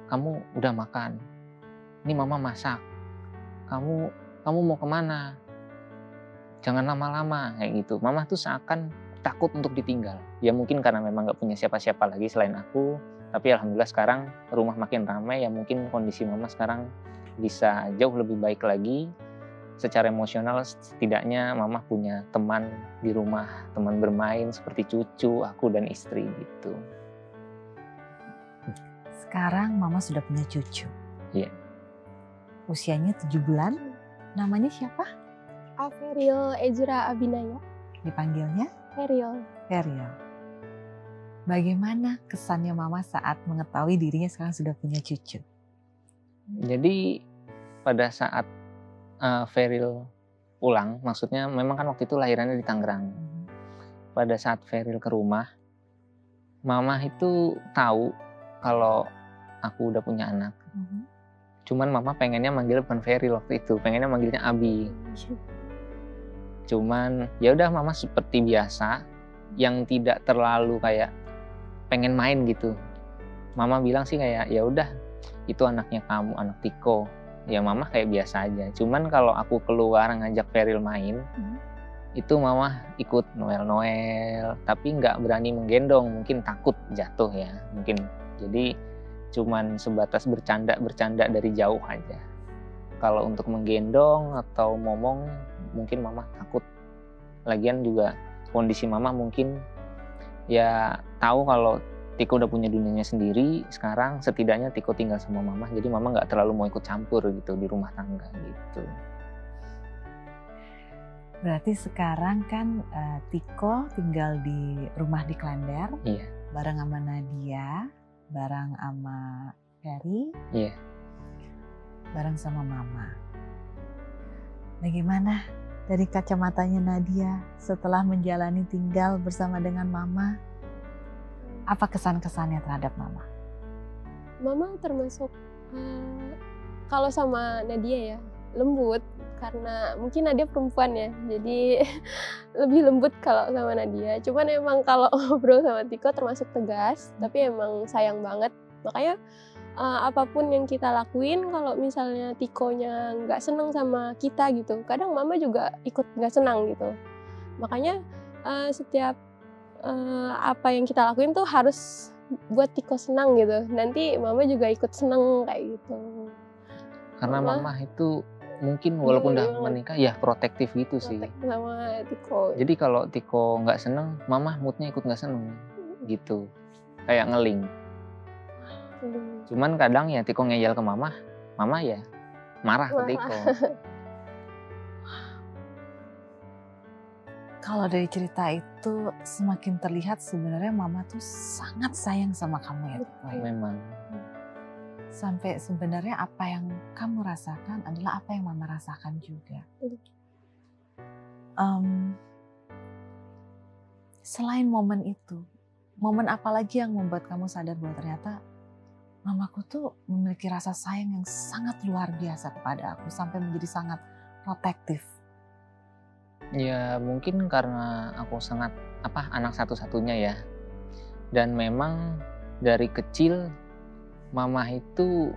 C: kamu udah makan, ini mama masak, kamu mau kemana, jangan lama-lama, kayak gitu. Mama tuh seakan takut untuk ditinggal. Ya mungkin karena memang gak punya siapa-siapa lagi selain aku, tapi alhamdulillah sekarang rumah makin ramai, ya mungkin kondisi mama sekarang bisa jauh lebih baik lagi. Secara emosional setidaknya mama punya teman di rumah, teman bermain seperti cucu, aku dan istri gitu.
A: Sekarang mama sudah punya cucu.
C: Iya.
A: Usianya 7 bulan. Namanya siapa?
B: Feril Ezra Abinaya.
A: Dipanggilnya?
B: Feril.
A: Feril. Bagaimana kesannya mama saat mengetahui dirinya sekarang sudah punya cucu?
C: Jadi pada saat Feril pulang, maksudnya memang kan waktu itu lahirannya di Tangerang. Pada saat Feril ke rumah, mama itu tahu kalau aku udah punya anak. Cuman mama pengennya manggil bukan Feril waktu itu, pengennya manggilnya Abi. Cuman ya udah mama seperti biasa, yang tidak terlalu kayak pengen main gitu. Mama bilang sih kayak ya udah itu anaknya kamu, anak Tiko. Ya mama kayak biasa aja. Cuman kalau aku keluar ngajak Feril main, itu mama ikut Noel, tapi nggak berani menggendong, mungkin takut jatuh ya, mungkin. Jadi cuman sebatas bercanda dari jauh aja. Kalau untuk menggendong atau ngomong, mungkin mama takut. Lagian juga kondisi mama mungkin ya tahu kalau Tiko udah punya dunianya sendiri, sekarang setidaknya Tiko tinggal sama mama, jadi mama nggak terlalu mau ikut campur gitu di rumah tangga gitu.
A: Berarti sekarang kan Tiko tinggal di rumah di Klender,
C: Iya.
A: bareng sama Nadia, bareng sama Ferry,
C: Iya.
A: bareng sama mama. Bagaimana dari kacamatanya Nadia setelah menjalani tinggal bersama dengan mama? Apa kesan-kesannya terhadap mama?
B: Mama termasuk kalau sama Nadia ya lembut, karena mungkin Nadia perempuan ya, jadi lebih lembut kalau sama Nadia. Cuman emang kalau ngobrol sama Tiko termasuk tegas, tapi emang sayang banget. Makanya apapun yang kita lakuin, kalau misalnya Tikonya nggak seneng sama kita gitu, kadang Mama juga ikut nggak senang gitu. Makanya setiap apa yang kita lakuin tuh harus buat Tiko senang gitu. Nanti Mama juga ikut senang kayak gitu.
C: Karena mama itu mungkin walaupun udah menikah ya protektif gitu sih.
B: Sama Tiko.
C: Jadi kalau Tiko nggak seneng, mama moodnya ikut nggak seneng gitu. Kayak ngeling. Cuman kadang ya Tiko ngeyel ke mama ya marah ke Tiko.
A: Kalau dari cerita itu semakin terlihat sebenarnya mama tuh sangat sayang sama kamu ya Tiko.
C: Memang.
A: Sampai sebenarnya apa yang kamu rasakan adalah apa yang mama rasakan juga. Selain momen itu, momen apa lagi yang membuat kamu sadar bahwa ternyata mamaku tuh memiliki rasa sayang yang sangat luar biasa kepada aku sampai menjadi sangat protektif.
C: Ya mungkin karena aku sangat anak satu-satunya ya. Dan memang dari kecil mama itu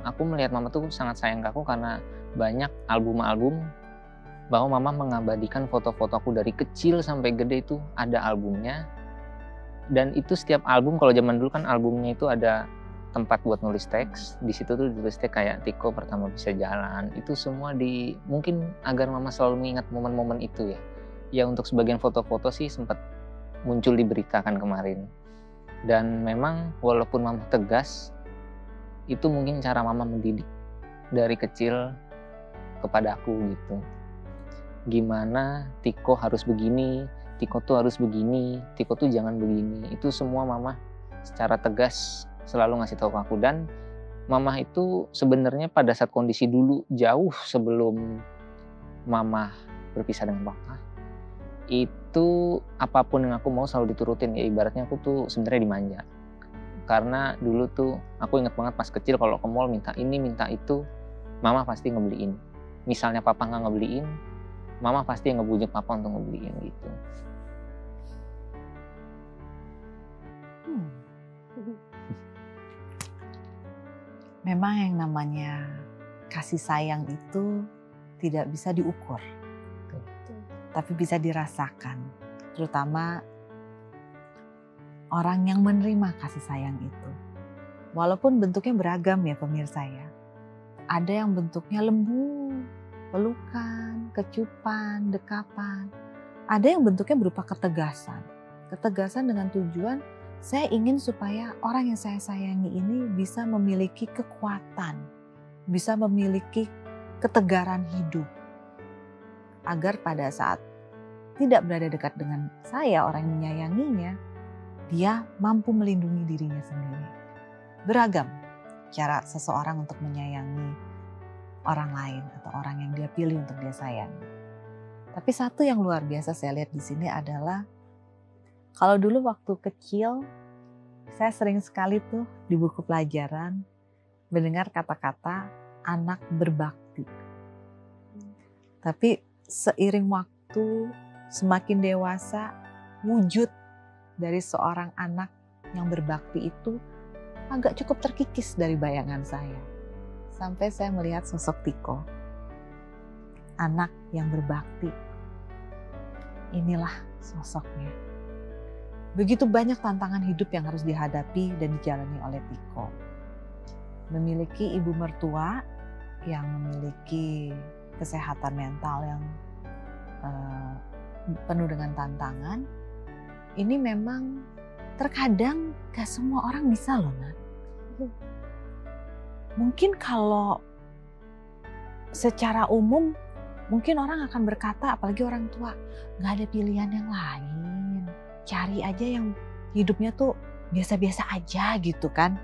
C: aku melihat mama tuh sangat sayang ke aku karena banyak album-album bahwa mama mengabadikan foto-foto aku dari kecil sampai gede itu ada albumnya. Dan itu setiap album, kalau zaman dulu kan albumnya itu ada tempat buat nulis teks, di situ tuh ditulis teks kayak Tiko pertama bisa jalan. Itu semua mungkin agar mama selalu mengingat momen-momen itu ya. Ya untuk sebagian foto-foto sih sempat muncul di berita kan kemarin. Dan memang walaupun mama tegas, itu mungkin cara mama mendidik dari kecil kepada aku gitu. Gimana Tiko harus begini, Tiko tuh harus begini, Tiko tuh jangan begini. Itu semua mama secara tegas selalu ngasih tahu ke aku. Dan mama itu sebenarnya pada saat kondisi dulu jauh sebelum mama berpisah dengan papa, itu apapun yang aku mau selalu diturutin. Ya ibaratnya aku tuh sebenarnya dimanja. Karena dulu tuh aku inget banget pas kecil kalau ke mall minta ini minta itu, mama pasti ngebeliin. Misalnya papa nggak ngebeliin, mama pasti ngebujuk papa untuk ngebeliin gitu.
A: Hmm. Memang yang namanya kasih sayang itu tidak bisa diukur, tapi bisa dirasakan. Terutama orang yang menerima kasih sayang itu. Walaupun bentuknya beragam ya pemirsa ya. Ada yang bentuknya lembut, pelukan, kecupan, dekapan. Ada yang bentuknya berupa ketegasan. Ketegasan dengan tujuan saya ingin supaya orang yang saya sayangi ini bisa memiliki kekuatan, bisa memiliki ketegaran hidup. Agar pada saat tidak berada dekat dengan saya, orang yang menyayanginya, dia mampu melindungi dirinya sendiri. Beragam cara seseorang untuk menyayangi orang lain atau orang yang dia pilih untuk dia sayangi. Tapi satu yang luar biasa saya lihat di sini adalah kalau dulu waktu kecil, saya sering sekali tuh di buku pelajaran mendengar kata-kata anak berbakti. Tapi seiring waktu, semakin dewasa, wujud dari seorang anak yang berbakti itu agak cukup terkikis dari bayangan saya. Sampai saya melihat sosok Tiko, anak yang berbakti. Inilah sosoknya. Begitu banyak tantangan hidup yang harus dihadapi dan dijalani oleh Tiko. Memiliki ibu mertua yang memiliki kesehatan mental yang penuh dengan tantangan. Ini memang terkadang gak semua orang bisa loh, Nat. Mungkin kalau secara umum, mungkin orang akan berkata, apalagi orang tua, gak ada pilihan yang lain. Cari aja yang hidupnya tuh biasa-biasa aja gitu kan.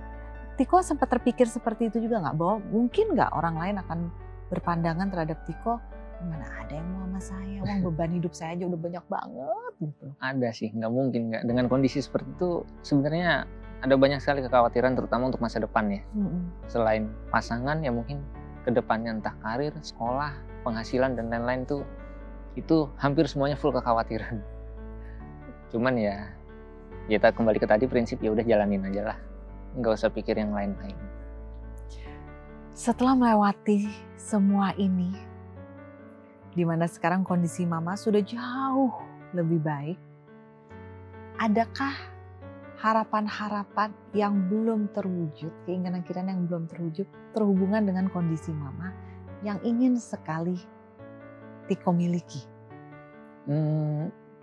A: Tiko sempat terpikir seperti itu juga gak? Bahwa mungkin gak orang lain akan berpandangan terhadap Tiko, mana ada yang mau sama saya, uang beban hidup saya aja udah banyak banget gitu.
C: Ada sih, nggak mungkin nggak. Dengan kondisi seperti itu sebenarnya ada banyak sekali kekhawatiran terutama untuk masa depan ya. Selain pasangan ya mungkin kedepannya entah karir, sekolah, penghasilan dan lain-lain tuh itu hampir semuanya full kekhawatiran. Cuman ya kita kembali ke tadi prinsip ya udah jalanin aja lah, nggak usah pikir yang lain-lain.
A: Setelah melewati semua ini, di mana sekarang kondisi Mama sudah jauh lebih baik, adakah harapan-harapan yang belum terwujud, keinginan-keinginan yang belum terwujud terhubungan dengan kondisi Mama yang ingin sekali Tiko miliki?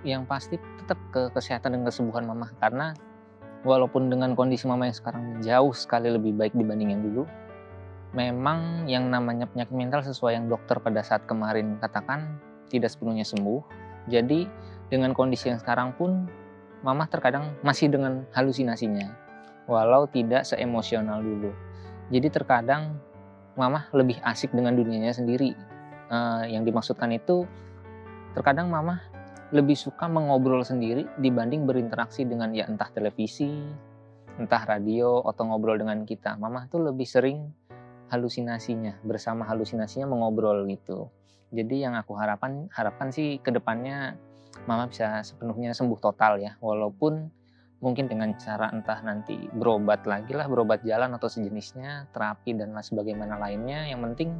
C: Yang pasti tetap ke kesehatan dan kesembuhan Mama, karena walaupun dengan kondisi Mama yang sekarang jauh sekali lebih baik dibanding yang dulu, memang yang namanya penyakit mental sesuai yang dokter pada saat kemarin katakan tidak sepenuhnya sembuh. Jadi dengan kondisi yang sekarang pun Mama terkadang masih dengan halusinasinya, walau tidak seemosional dulu. Jadi terkadang Mama lebih asik dengan dunianya sendiri. Yang dimaksudkan itu terkadang Mama lebih suka mengobrol sendiri dibanding berinteraksi dengan ya entah televisi, entah radio, atau ngobrol dengan kita. Mama tuh lebih sering halusinasinya, bersama halusinasinya mengobrol gitu. Jadi yang aku harapkan sih ke depannya Mama bisa sepenuhnya sembuh total ya. Walaupun mungkin dengan cara entah nanti berobat lagi lah, berobat jalan atau sejenisnya, terapi dan sebagaimana lainnya. Yang penting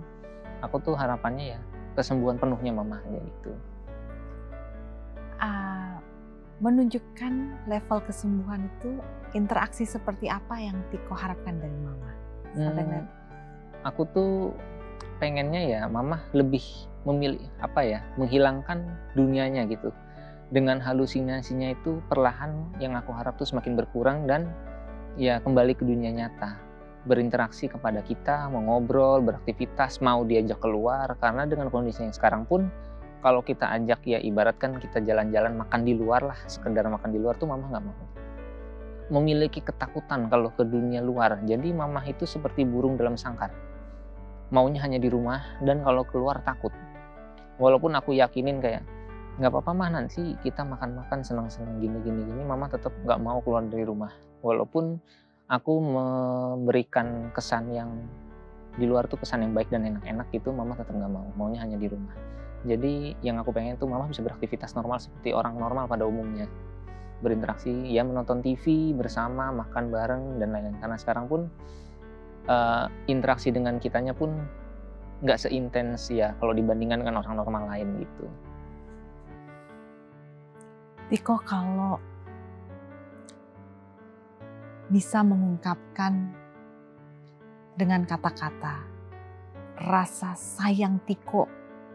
C: aku tuh harapannya ya kesembuhan penuhnya Mama aja gitu.
A: Menunjukkan level kesembuhan itu interaksi seperti apa yang Tiko harapkan dari Mama?
C: Aku tuh pengennya ya Mama lebih memilih menghilangkan dunianya gitu. Dengan halusinasinya itu perlahan yang aku harap tuh semakin berkurang dan ya kembali ke dunia nyata. Berinteraksi kepada kita, mau ngobrol, beraktivitas, mau diajak keluar. Karena dengan kondisi yang sekarang pun kalau kita ajak ya ibaratkan kita jalan-jalan makan di luar lah, sekedar makan di luar tuh Mama nggak mau. Memiliki ketakutan kalau ke dunia luar. Jadi Mama itu seperti burung dalam sangkar. Maunya hanya di rumah dan kalau keluar takut. Walaupun aku yakinin kayak nggak apa-apa mah nanti kita makan-makan senang-senang gini, Mama tetap nggak mau keluar dari rumah. Walaupun aku memberikan kesan yang di luar tuh kesan yang baik dan enak-enak gitu, Mama tetap nggak mau. Maunya hanya di rumah. Jadi yang aku pengen tuh Mama bisa beraktivitas normal seperti orang normal pada umumnya. berinteraksi, ya menonton TV bersama, makan bareng dan lain-lain. Karena sekarang pun interaksi dengan kitanya pun nggak seintens ya kalau dibandingkan dengan orang normal lain gitu.
A: Tiko, kalau bisa mengungkapkan dengan kata-kata rasa sayang Tiko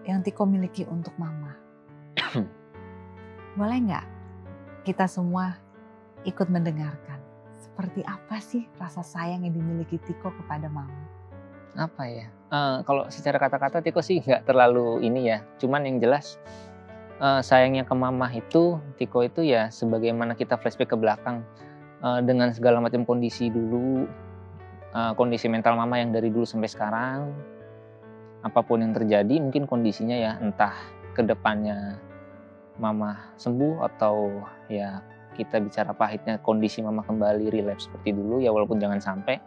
A: yang Tiko miliki untuk Mama, boleh nggak kita semua ikut mendengarkan? Seperti apa sih rasa sayang yang dimiliki Tiko kepada Mama?
C: Apa ya? Kalau secara kata-kata Tiko sih nggak terlalu ini ya. Cuman yang jelas sayangnya ke Mama itu, Tiko itu ya sebagaimana kita flashback ke belakang dengan segala macam kondisi dulu, kondisi mental Mama yang dari dulu sampai sekarang, apapun yang terjadi mungkin kondisinya ya entah ke depannya Mama sembuh atau ya kita bicara pahitnya kondisi Mama kembali relapse seperti dulu ya, walaupun jangan sampai,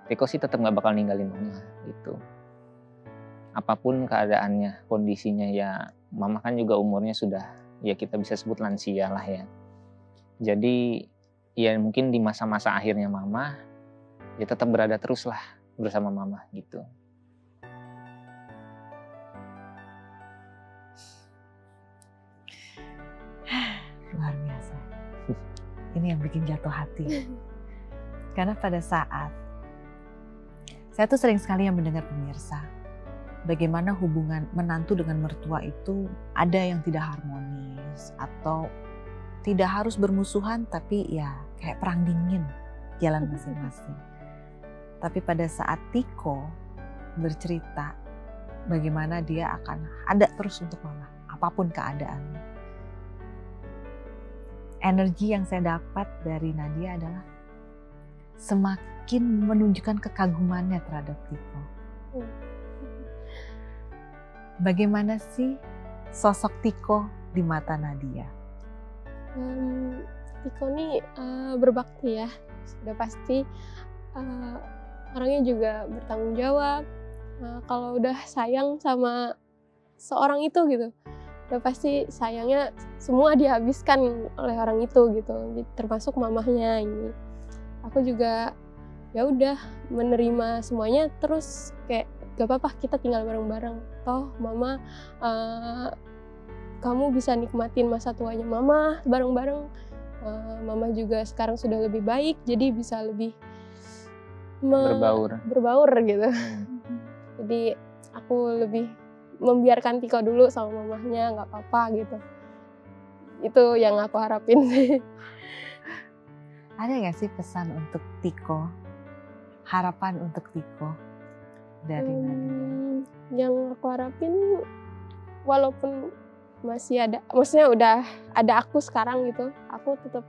C: Tiko sih tetap nggak bakal ninggalin Mama gitu. Apapun keadaannya, kondisinya ya, Mama kan juga umurnya sudah ya kita bisa sebut lansia lah ya. Jadi ya mungkin di masa-masa akhirnya Mama ya tetap berada terus lah bersama Mama gitu.
A: Luar biasa. Ini yang bikin jatuh hati. Karena pada saat saya tuh sering sekali yang mendengar pemirsa, bagaimana hubungan menantu dengan mertua itu ada yang tidak harmonis atau tidak harus bermusuhan, tapi ya kayak perang dingin jalan masing-masing. Tapi pada saat Tiko bercerita bagaimana dia akan ada terus untuk Mama, apapun keadaannya. Energi yang saya dapat dari Nadia adalah semakin menunjukkan kekagumannya terhadap Tiko. Bagaimana sih sosok Tiko di mata Nadia?
B: Tiko nih berbakti ya, sudah pasti orangnya juga bertanggung jawab. Kalau udah sayang sama seorang itu gitu, udah pasti sayangnya semua dihabiskan oleh orang itu gitu, termasuk mamahnya ini. Aku juga ya udah menerima semuanya, terus kayak gak apa-apa kita tinggal bareng-bareng. Toh Mama, kamu bisa nikmatin masa tuanya Mama bareng-bareng. Mama juga sekarang sudah lebih baik, jadi bisa lebih berbaur gitu. Jadi aku lebih membiarkan Tiko dulu sama mamahnya, nggak apa-apa gitu. Itu yang aku harapin sih.
A: Ada nggak sih pesan untuk Tiko, harapan untuk Tiko dari Nadia?
B: Yang aku harapin, walaupun masih ada, maksudnya udah ada aku sekarang gitu, aku tetap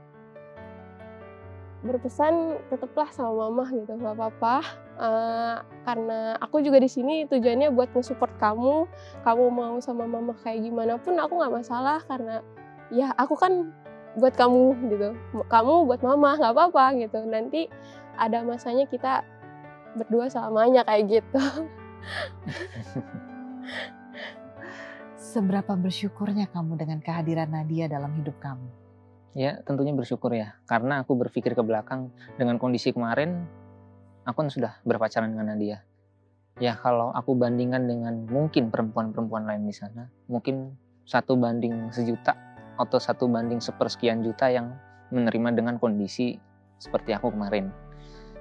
B: berpesan tetaplah sama Mama gitu, nggak apa-apa. Karena aku juga di sini tujuannya buat nge-support kamu mau sama Mama kayak gimana pun aku nggak masalah, karena ya aku kan buat kamu gitu, kamu buat Mama, nggak apa-apa gitu. Nanti ada masanya kita berdua selamanya kayak gitu.
A: Seberapa bersyukurnya kamu dengan kehadiran Nadia dalam hidup kamu?
C: Ya tentunya bersyukur ya, karena aku berpikir ke belakang dengan kondisi kemarin, aku kan sudah berpacaran dengan Nadia. Ya kalau aku bandingkan dengan mungkin perempuan-perempuan lain di sana, mungkin 1 banding 1.000.000 atau 1 banding sepersekian juta yang menerima dengan kondisi seperti aku kemarin.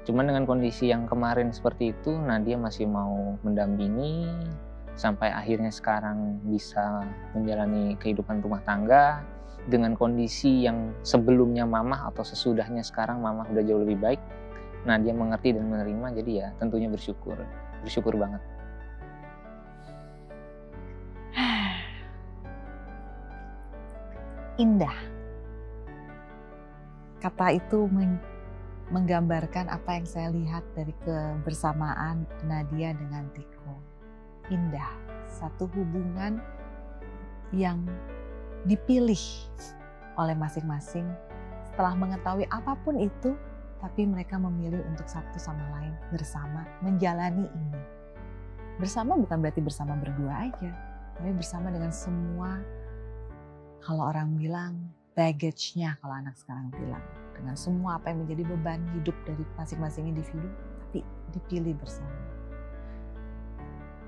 C: Cuman dengan kondisi yang kemarin seperti itu, Nadia masih mau mendampingi sampai akhirnya sekarang bisa menjalani kehidupan rumah tangga dengan kondisi yang sebelumnya Mama atau sesudahnya sekarang Mama udah jauh lebih baik. Nadia mengerti dan menerima, jadi ya tentunya bersyukur banget.
A: Indah. Kata itu menggambarkan apa yang saya lihat dari kebersamaan Nadia dengan Tiko. Indah, satu hubungan yang dipilih oleh masing-masing setelah mengetahui apapun itu, tapi mereka memilih untuk satu sama lain bersama menjalani ini. Bersama bukan berarti bersama berdua aja, tapi bersama dengan semua, kalau orang bilang baggage-nya kalau anak sekarang bilang. Dengan semua apa yang menjadi beban hidup dari masing-masing individu, tapi dipilih bersama.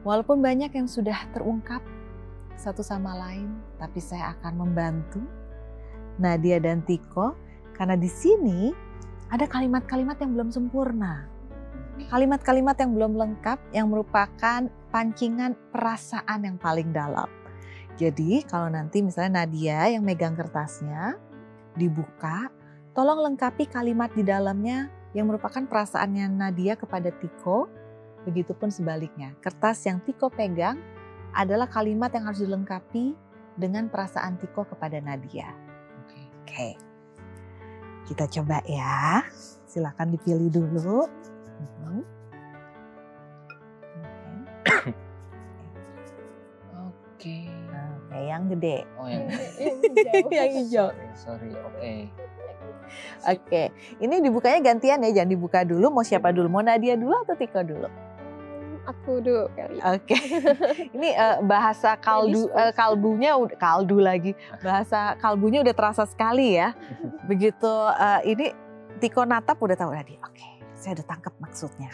A: Walaupun banyak yang sudah terungkap satu sama lain, tapi saya akan membantu Nadia dan Tiko karena di sini ada kalimat-kalimat yang belum sempurna. Kalimat-kalimat yang belum lengkap yang merupakan pancingan perasaan yang paling dalam. Jadi kalau nanti misalnya Nadia yang megang kertasnya dibuka, tolong lengkapi kalimat di dalamnya yang merupakan perasaannya Nadia kepada Tiko. Begitupun sebaliknya, kertas yang Tiko pegang adalah kalimat yang harus dilengkapi dengan perasaan Tiko kepada Nadia. Oke. Kita coba ya. Silakan dipilih dulu.
C: Oke.
A: Oke, yang gede.
C: Oh yang
A: Yang hijau.
C: Sorry. Oke.
A: Oke, ini dibukanya gantian ya, jangan dibuka dulu. Mau siapa dulu? Mau Nadia dulu atau Tiko dulu?
B: Aku dulu kali.
A: Oke, ini bahasa kalbunya kaldu lagi. Bahasa kalbunya udah terasa sekali ya. Begitu ini Tiko natap udah tahu Nadia. Oke, saya udah tangkap maksudnya.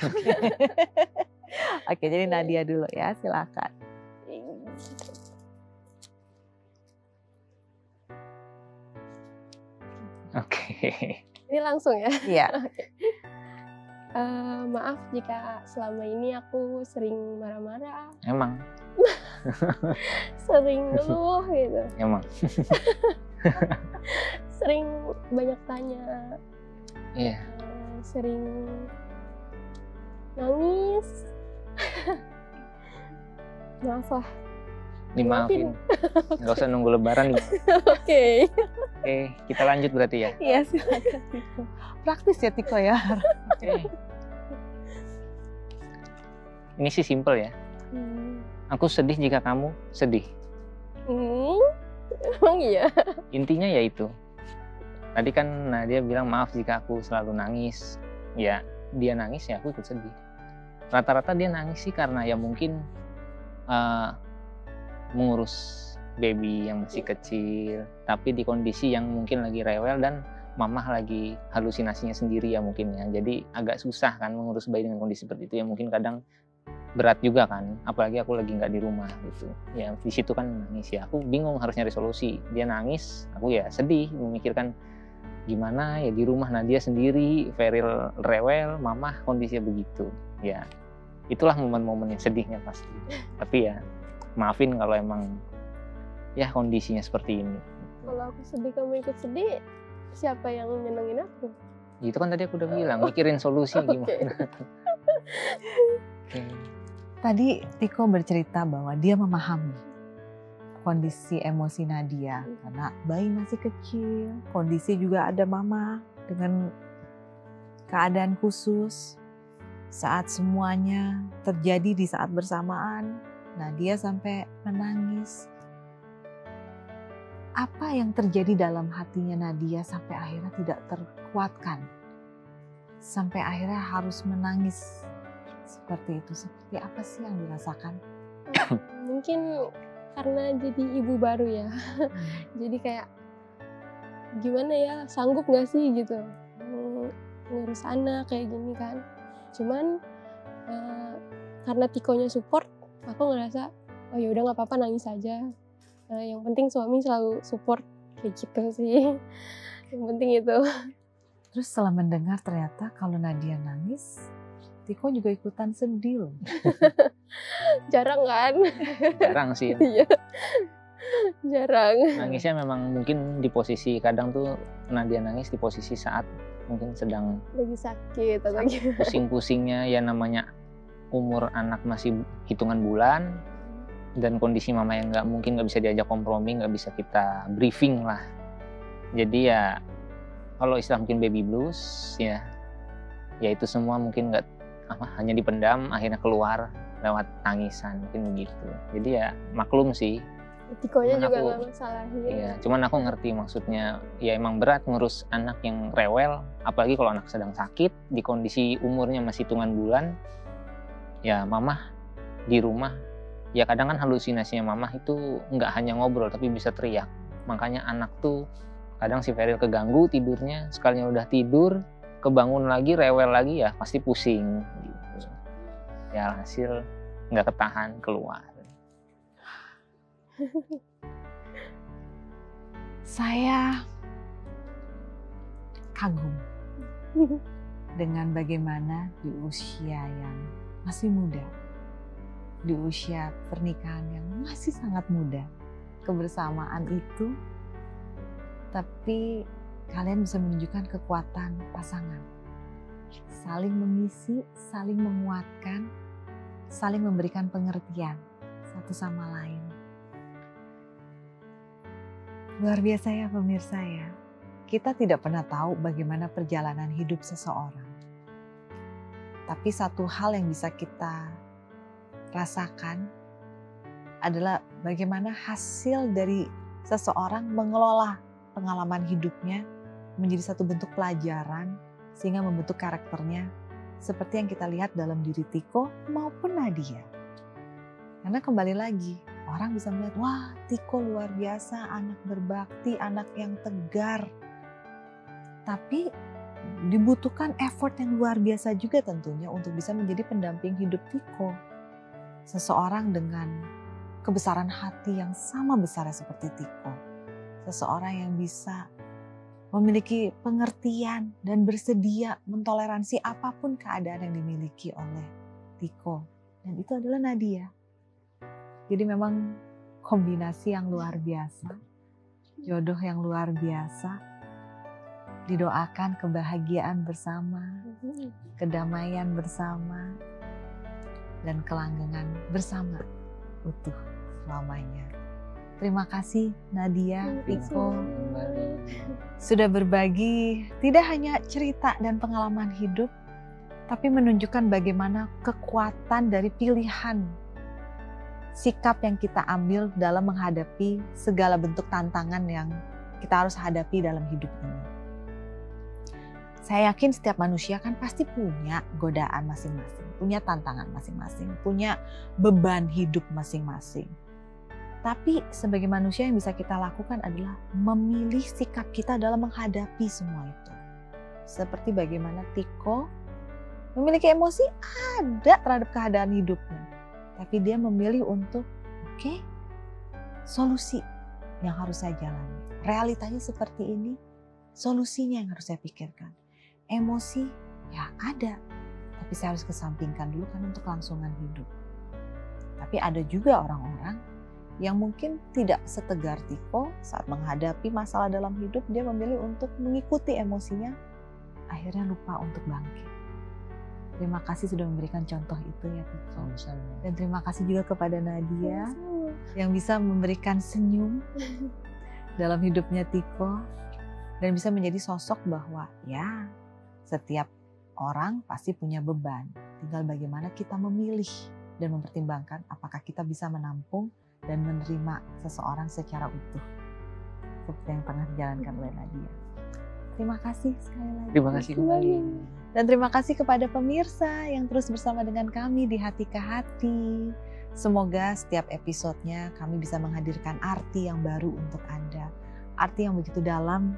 A: Oke, jadi Nadia dulu ya, silakan.
C: Oke.
B: Ini langsung ya.
A: Iya.
B: Maaf jika selama ini aku sering marah-marah,
C: Emang.
B: sering ngeluh gitu,
C: Emang.
B: sering banyak tanya,
C: Iya.
B: sering nangis. Maaf lah.
C: Dimaafin. Nggak usah nunggu lebaran nih.
B: Oke.
C: Oke, kita lanjut berarti ya.
A: Iya, silakan Tiko. Praktis ya Tiko ya.
C: Oke. Ini sih simple ya. Aku sedih jika kamu sedih.
B: Emang iya.
C: Intinya ya itu. Tadi kan Nadia bilang maaf jika aku selalu nangis. Ya, dia nangis ya aku ikut sedih. Rata-rata dia nangis sih karena ya mungkin mengurus baby yang masih kecil, tapi di kondisi yang mungkin lagi rewel dan mamah lagi halusinasinya sendiri ya mungkin ya. Jadi agak susah kan mengurus bayi dengan kondisi seperti itu ya, mungkin kadang berat juga kan, apalagi aku lagi nggak di rumah gitu. Ya di situ kan nangis ya, aku bingung harus nyari solusi. Dia nangis, aku ya sedih memikirkan gimana ya di rumah Nadia sendiri, Feril rewel, mamah kondisinya begitu. Ya itulah momen-momen yang sedihnya pasti. Tapi ya maafin kalau emang ya kondisinya seperti ini.
B: Kalau aku sedih kamu ikut sedih, siapa yang nyenengin aku?
C: Itu kan tadi aku udah bilang, mikirin solusi gimana. Oke.
A: Tadi Tiko bercerita bahwa dia memahami kondisi emosi Nadia karena bayi masih kecil, kondisi juga ada mama dengan keadaan khusus. Saat semuanya terjadi di saat bersamaan, Nadia sampai menangis. Apa yang terjadi dalam hatinya Nadia sampai akhirnya tidak terkuatkan? Sampai akhirnya harus menangis seperti itu. Seperti apa sih yang dirasakan?
B: Mungkin karena jadi ibu baru ya. Jadi kayak gimana ya, sanggup gak sih gitu ngurus anak kayak gini kan. Cuman karena Tikonya support, aku ngerasa oh ya udah nggak apa-apa, nangis aja. Yang penting suami selalu support kayak gitu sih. Yang penting itu.
A: Terus setelah mendengar ternyata kalau Nadia nangis, Tiko juga ikutan sedih loh.
B: Jarang kan?
C: Jarang sih.
B: Iya. Jarang.
C: Nangisnya memang mungkin di posisi, kadang tuh Nadia nangis di posisi saat mungkin sedang
B: lagi sakit atau gimana.
C: Pusing-pusingnya ya, namanya umur anak masih hitungan bulan. Dan kondisi mama yang nggak bisa diajak kompromi, nggak bisa kita briefing lah. Jadi ya kalau istilah mungkin baby blues ya itu semua mungkin nggak hanya dipendam, akhirnya keluar lewat tangisan, mungkin begitu. Jadi ya maklum sih.
B: Tikonya juga nggak masalahin.
C: Iya, cuman aku ngerti maksudnya. Ya emang berat ngurus anak yang rewel, apalagi kalau anak sedang sakit di kondisi umurnya masih hitungan bulan. Ya mamah di rumah. Ya kadang kan halusinasinya mamah itu nggak hanya ngobrol tapi bisa teriak. Makanya anak tuh kadang si Feril keganggu tidurnya, sekalinya udah tidur kebangun lagi rewel lagi ya pasti pusing gitu. Ya hasil nggak ketahan keluar.
A: Saya kagum dengan bagaimana di usia yang masih muda, di usia pernikahan yang masih sangat muda, kebersamaan itu, tapi kalian bisa menunjukkan kekuatan pasangan. Saling mengisi, saling menguatkan, saling memberikan pengertian satu sama lain. Luar biasa ya pemirsa ya. Kita tidak pernah tahu bagaimana perjalanan hidup seseorang. Tapi satu hal yang bisa kita rasakan adalah bagaimana hasil dari seseorang mengelola pengalaman hidupnya menjadi satu bentuk pelajaran sehingga membentuk karakternya seperti yang kita lihat dalam diri Tiko maupun Nadia. Karena kembali lagi, orang bisa melihat, wah Tiko luar biasa, anak berbakti, anak yang tegar. Tapi dibutuhkan effort yang luar biasa juga tentunya untuk bisa menjadi pendamping hidup Tiko. Seseorang dengan kebesaran hati yang sama besarnya seperti Tiko. Seseorang yang bisa memiliki pengertian dan bersedia mentoleransi apapun keadaan yang dimiliki oleh Tiko. Dan itu adalah Nadia. Jadi memang kombinasi yang luar biasa, jodoh yang luar biasa. Didoakan kebahagiaan bersama, kedamaian bersama, dan kelanggengan bersama utuh selamanya. Terima kasih Nadia, Tiko, sudah berbagi tidak hanya cerita dan pengalaman hidup, tapi menunjukkan bagaimana kekuatan dari pilihan sikap yang kita ambil dalam menghadapi segala bentuk tantangan yang kita harus hadapi dalam hidup ini. Saya yakin setiap manusia kan pasti punya godaan masing-masing, punya tantangan masing-masing, punya beban hidup masing-masing. Tapi sebagai manusia yang bisa kita lakukan adalah memilih sikap kita dalam menghadapi semua itu. Seperti bagaimana Tiko memiliki emosi ada terhadap keadaan hidupnya. Tapi dia memilih untuk, oke, solusi yang harus saya jalani. Realitanya seperti ini, solusinya yang harus saya pikirkan. Emosi ya ada, tapi saya harus kesampingkan dulu kan untuk kelangsungan hidup. Tapi ada juga orang-orang yang mungkin tidak setegar Tiko saat menghadapi masalah dalam hidup, dia memilih untuk mengikuti emosinya, akhirnya lupa untuk bangkit. Terima kasih sudah memberikan contoh itu ya Tiko. Dan terima kasih juga kepada Nadia yang bisa memberikan senyum dalam hidupnya Tiko dan bisa menjadi sosok bahwa ya setiap orang pasti punya beban. Tinggal bagaimana kita memilih dan mempertimbangkan apakah kita bisa menampung dan menerima seseorang secara utuh. Seperti yang pernah dijalankan oleh Nadia. Terima kasih sekali lagi.
C: Terima kasih kembali.
A: Dan terima kasih kepada pemirsa yang terus bersama dengan kami di Hati ke Hati. Semoga setiap episodenya kami bisa menghadirkan arti yang baru untuk Anda. Arti yang begitu dalam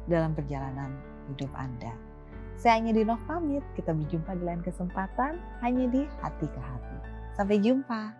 A: perjalanan hidup Anda. Saya Anya Dinov pamit, kita berjumpa di lain kesempatan hanya di Hati ke Hati. Sampai jumpa.